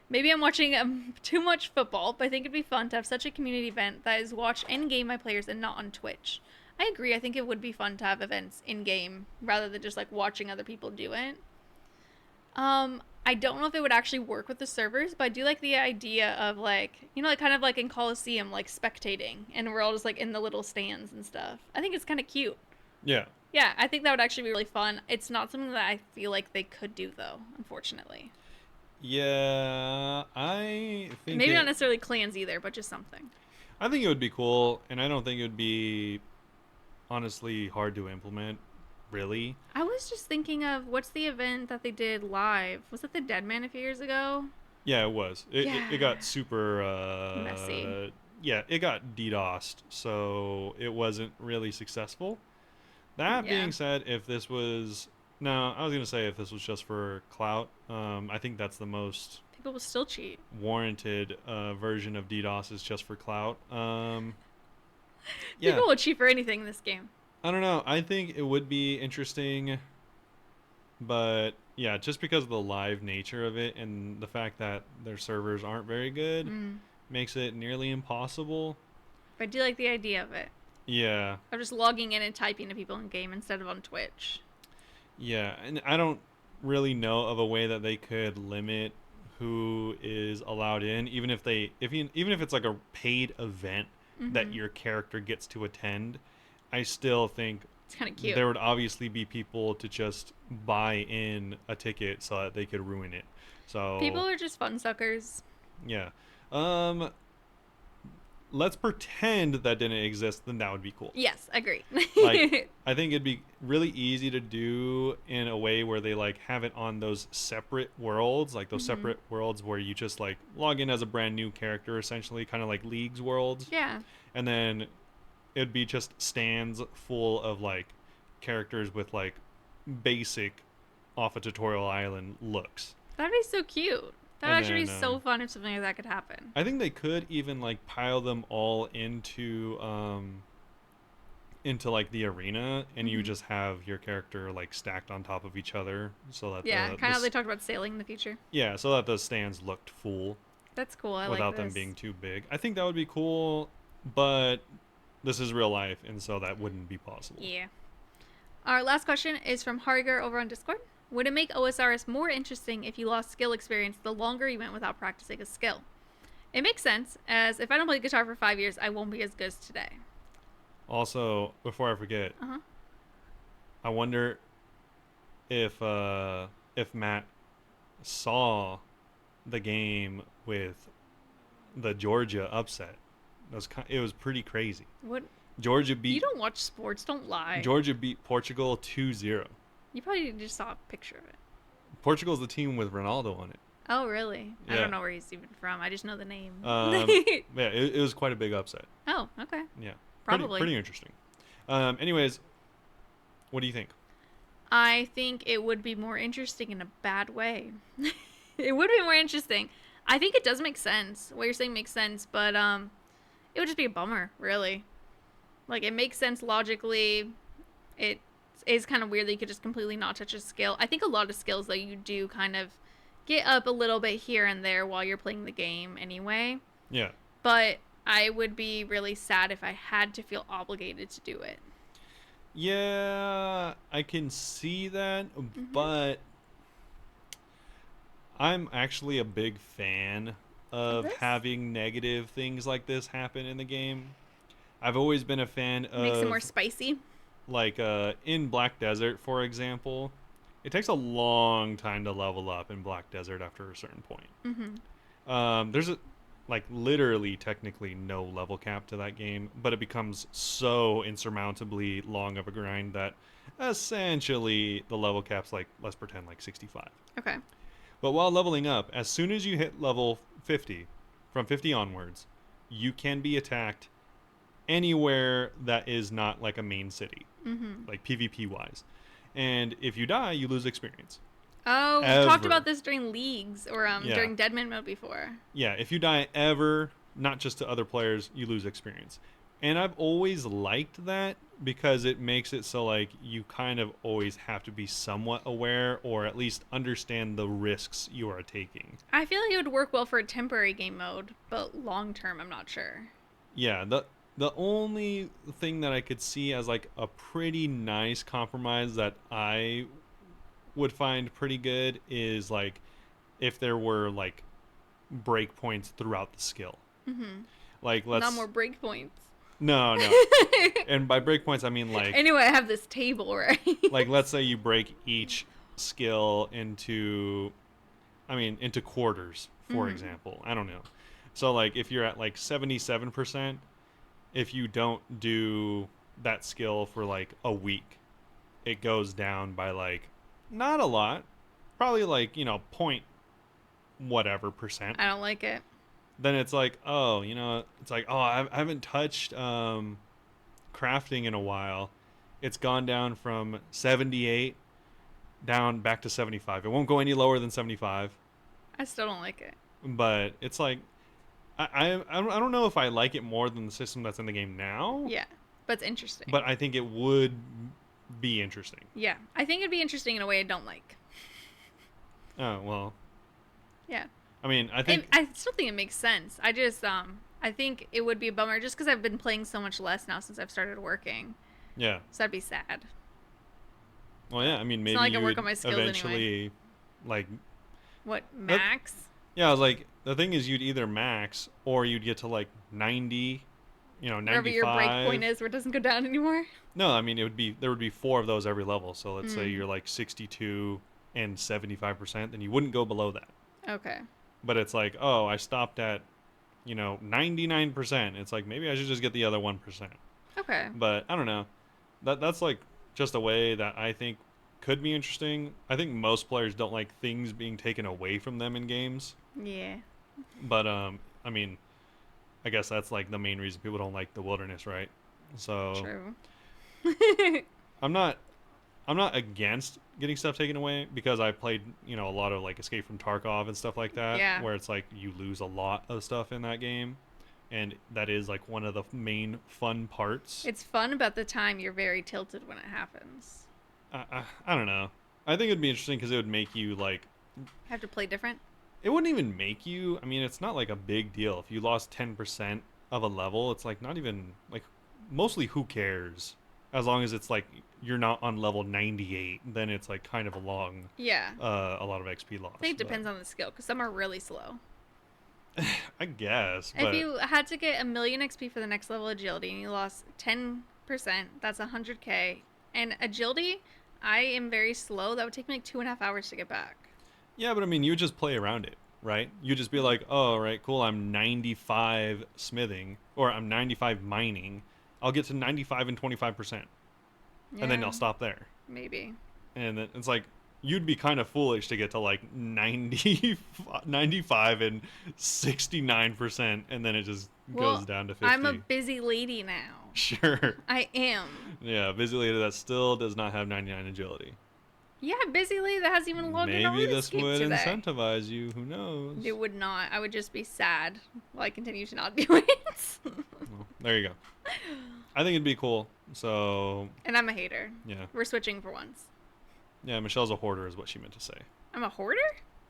S2: Maybe I'm watching too much football, but I think it'd be fun to have such a community event that is watched in game by players and not on Twitch. I agree. I think it would be fun to have events in game rather than just like watching other people do it. I don't know if it would actually work with the servers, but I do like the idea of like, like kind of like in Colosseum, like spectating, and we're all just like in the little stands and stuff. I think it's kind of cute.
S1: Yeah.
S2: Yeah, I think that would actually be really fun. It's not something that I feel like they could do though, unfortunately.
S1: Yeah,
S2: Maybe not necessarily clans either, but just something.
S1: I think it would be cool, and I don't think it would be honestly hard to implement, really.
S2: I was just thinking of what's the event that they did live? Was it the Dead Man a few years ago?
S1: Yeah, it was. It
S2: Yeah.
S1: got super
S2: Messy.
S1: yeah, it got DDoSed, so it wasn't really successful. That
S2: Yeah.
S1: being said, if this was no, I was gonna say if this was just for clout, I think that's the most
S2: People will still cheat.
S1: warranted version of DDoS is just for clout. Yeah,
S2: People will cheat for anything in this game.
S1: I don't know. I think it would be interesting, but yeah, just because of the live nature of it and the fact that their servers aren't very good
S2: Mm.
S1: makes it nearly impossible.
S2: But I do like the idea of it.
S1: Yeah,
S2: Of just logging in and typing to people in game instead of on Twitch.
S1: yeah, and I don't really know of a way that they could limit who is allowed in, even if even if it's like a paid event that
S2: Mm-hmm.
S1: your character gets to attend. I still think
S2: It's kind of cute.
S1: there would obviously be people to just buy in a ticket so that they could ruin it.
S2: People
S1: So
S2: are just fun suckers.
S1: yeah, um, let's pretend that didn't exist. Then that would be cool.
S2: Yes, agree.
S1: Like I think it'd be really easy to do in a way where they like have it on those separate worlds, like those
S2: Mm-hmm.
S1: separate worlds where you just like log in as a brand new character, essentially, kind of like League's worlds,
S2: Yeah,
S1: and then it'd be just stands full of like characters with like basic off a tutorial island looks.
S2: that'd be so cute. That would
S1: And
S2: actually be
S1: then
S2: so fun if something like that could happen.
S1: I think they could even like pile them all into like the arena, and you
S2: Mm-hmm.
S1: just have your character like stacked on top of each other so that
S2: Yeah, kind of how they talked about sailing in the future.
S1: yeah, so that the stands looked full
S2: That's cool. I like
S1: without them
S2: this.
S1: being too big. I think that would be cool, but this is real life, and so that wouldn't be possible.
S2: Yeah. Our last question is from Harger over on Discord. Would it make OSRS more interesting if you lost skill experience the longer you went without practicing a skill? It makes sense, as if I don't play guitar for 5 years, I won't be as good as today.
S1: Also, before I forget,
S2: Uh huh.
S1: I wonder if Matt saw the game with the Georgia upset. It was pretty crazy.
S2: What?
S1: Georgia
S2: You
S1: beat
S2: don't watch sports, don't lie.
S1: Georgia beat Portugal 2-0.
S2: You probably just saw a picture of it.
S1: Portugal's the team with Ronaldo on it.
S2: Oh, really? I
S1: Yeah.
S2: don't know where he's even from. I just know the name.
S1: Yeah, it was quite a big upset.
S2: Oh, okay.
S1: Yeah,
S2: Probably.
S1: pretty interesting. Anyways, what do you think?
S2: I think it would be more interesting in a bad way. It would be more interesting. I think it does make sense. What you're saying makes sense, but it would just be a bummer, really. Like it makes sense logically. It is kind of weird that you could just completely not touch a skill. I think a lot of skills that you do kind of get up a little bit here and there while you're playing the game anyway.
S1: Yeah,
S2: But I would be really sad if I had to feel obligated to do it.
S1: yeah, I can see that,
S2: Mm-hmm.
S1: but I'm actually a big fan
S2: Of
S1: of
S2: this?
S1: having negative things like this happen in the game. I've always been a fan
S2: Makes it more
S1: of,
S2: spicy.
S1: like, in Black Desert, for example, it takes a long time to level up in Black Desert after a certain point.
S2: Mm-hmm.
S1: There's like literally technically no level cap to that game, but it becomes so insurmountably long of a grind that essentially the level cap's like, let's pretend, like 65.
S2: Okay.
S1: But while leveling up, as soon as you hit level 50, from 50 onwards, you can be attacked anywhere that is not like a main city,
S2: Mm-hmm.
S1: like PvP wise. And if you die, you lose experience.
S2: Oh, we've talked
S1: Ever.
S2: about this during leagues or
S1: Yeah.
S2: during Deadman mode before.
S1: Yeah, if you die ever, not just to other players, you lose experience. And I've always liked that because it makes it so like you kind of always have to be somewhat aware or at least understand the risks you are taking.
S2: I feel like it would work well for a temporary game mode, but long term, I'm not sure.
S1: Yeah, the only thing that I could see as like a pretty nice compromise that I would find pretty good is like if there were like breakpoints throughout the skill.
S2: Mm-hmm.
S1: Like
S2: Not
S1: let's
S2: more breakpoints.
S1: no, no. And by breakpoints I mean like
S2: Anyway, I have this table, right?
S1: like let's say you break each skill into quarters, for example. I don't know. So like if you're at like 77%, if you don't do that skill for like a week, it goes down by like not a lot, probably like, point whatever percent.
S2: I don't like it.
S1: Then it's like, oh, it's like, oh, I haven't touched crafting in a while. It's gone down from 78 down back to 75. It won't go any lower than 75,
S2: I still don't like it.
S1: but it's like I don't know if I like it more than the system that's in the game now,
S2: Yeah, but it's interesting.
S1: but I think it would be interesting.
S2: Yeah, I think it'd be interesting in a way I don't like.
S1: Oh, well,
S2: Yeah.
S1: I mean, I
S2: And
S1: think
S2: I still think it makes sense. I just I think it would be a bummer just because I've been playing so much less now since I've started working.
S1: yeah.
S2: So that'd be sad.
S1: Well, yeah, I mean, maybe
S2: not like I
S1: you
S2: work
S1: would
S2: on my skills
S1: eventually like
S2: What, max?
S1: yeah, I was like the thing is you'd either max or you'd get to like 90,
S2: Wherever your break
S1: 95.
S2: point is where it doesn't go down anymore.
S1: No, I mean there would be 4 of those every level. So let's say
S2: Mm.
S1: you're like 62 and 75%, then you wouldn't go below that.
S2: Okay.
S1: But it's like, oh, I stopped at 99%. It's like maybe I should just get the other 1%.
S2: Okay.
S1: But I don't know. That's like just a way that I think could be interesting. I think most players don't like things being taken away from them in games.
S2: Yeah.
S1: But I mean, I guess that's like the main reason people don't like the wilderness, right? So
S2: True.
S1: I'm not against getting stuff taken away because I played, a lot of like Escape from Tarkov and stuff like that,
S2: Yeah.
S1: where it's like you lose a lot of stuff in that game, and that is like one of the main fun parts.
S2: It's fun, but at the time you're very tilted when it happens.
S1: I don't know. I think it'd be interesting because it would make you like.
S2: Have to play different.
S1: It wouldn't even make you. I mean, it's not like a big deal if you lost 10% of a level. It's like not even like mostly who cares. As long as it's like you're not on level 98, then it's like kind of a long,
S2: Yeah.
S1: a lot of XP loss.
S2: I think it depends on the skill because some are really slow.
S1: I guess. But
S2: If you had to get 1,000,000 XP for the next level agility and you lost 10%, that's 100K. And agility, I am very slow. That would take me like 2.5 hours to get back.
S1: yeah, but I mean, you just play around it, right? You just be like, oh, all right, cool. I'm 95 smithing, or I'm 95 mining. I'll get to 95 and 25%, and then
S2: Yeah,
S1: I'll stop there.
S2: Maybe.
S1: And then it's like you'd be kind of foolish to get to like 90, 95 and 69%, and then it just
S2: Well,
S1: goes down to 50.
S2: I'm a busy lady now.
S1: Sure.
S2: I am.
S1: Yeah, busy lady that still does not have 99 agility.
S2: Yeah, busy lady that has even logged in on
S1: Maybe this
S2: RuneScape
S1: would
S2: today.
S1: incentivize you. Who knows?
S2: It would not. I would just be sad while I continue to not do it.
S1: Well, there you go. I think it'd be cool. So,
S2: And I'm a hater.
S1: yeah.
S2: We're switching for once.
S1: Yeah, Michelle's a hoarder is what she meant to say.
S2: I'm a hoarder?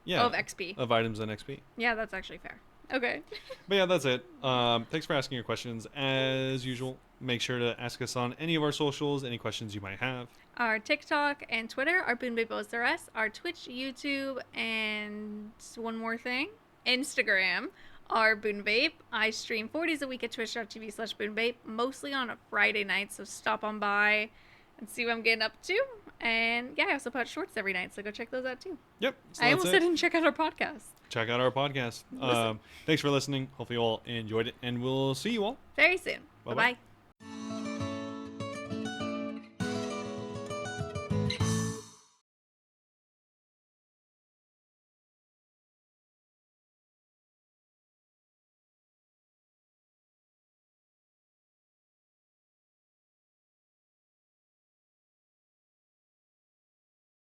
S1: Yeah.
S2: Oh, of XP.
S1: Of items and XP.
S2: Yeah, that's actually fair. Okay.
S1: But yeah, that's it. Thanks for asking your questions. As usual, make sure to ask us on any of our socials, any questions you might have.
S2: Our TikTok and Twitter are Bunebapeosrs. Our Twitch, YouTube, and one more thing, Instagram are Bunebape. I stream 4 days a week at twitch.tv/Bunebape, mostly on a Friday night, so stop on by and see what I'm getting up to. And yeah, I also put shorts every night, so go check those out too.
S1: Yep. So
S2: I almost said and check out our podcast.
S1: Check out our podcast. Thanks for listening. Hopefully you all enjoyed it, and we'll see you all
S2: very soon. Bye-bye.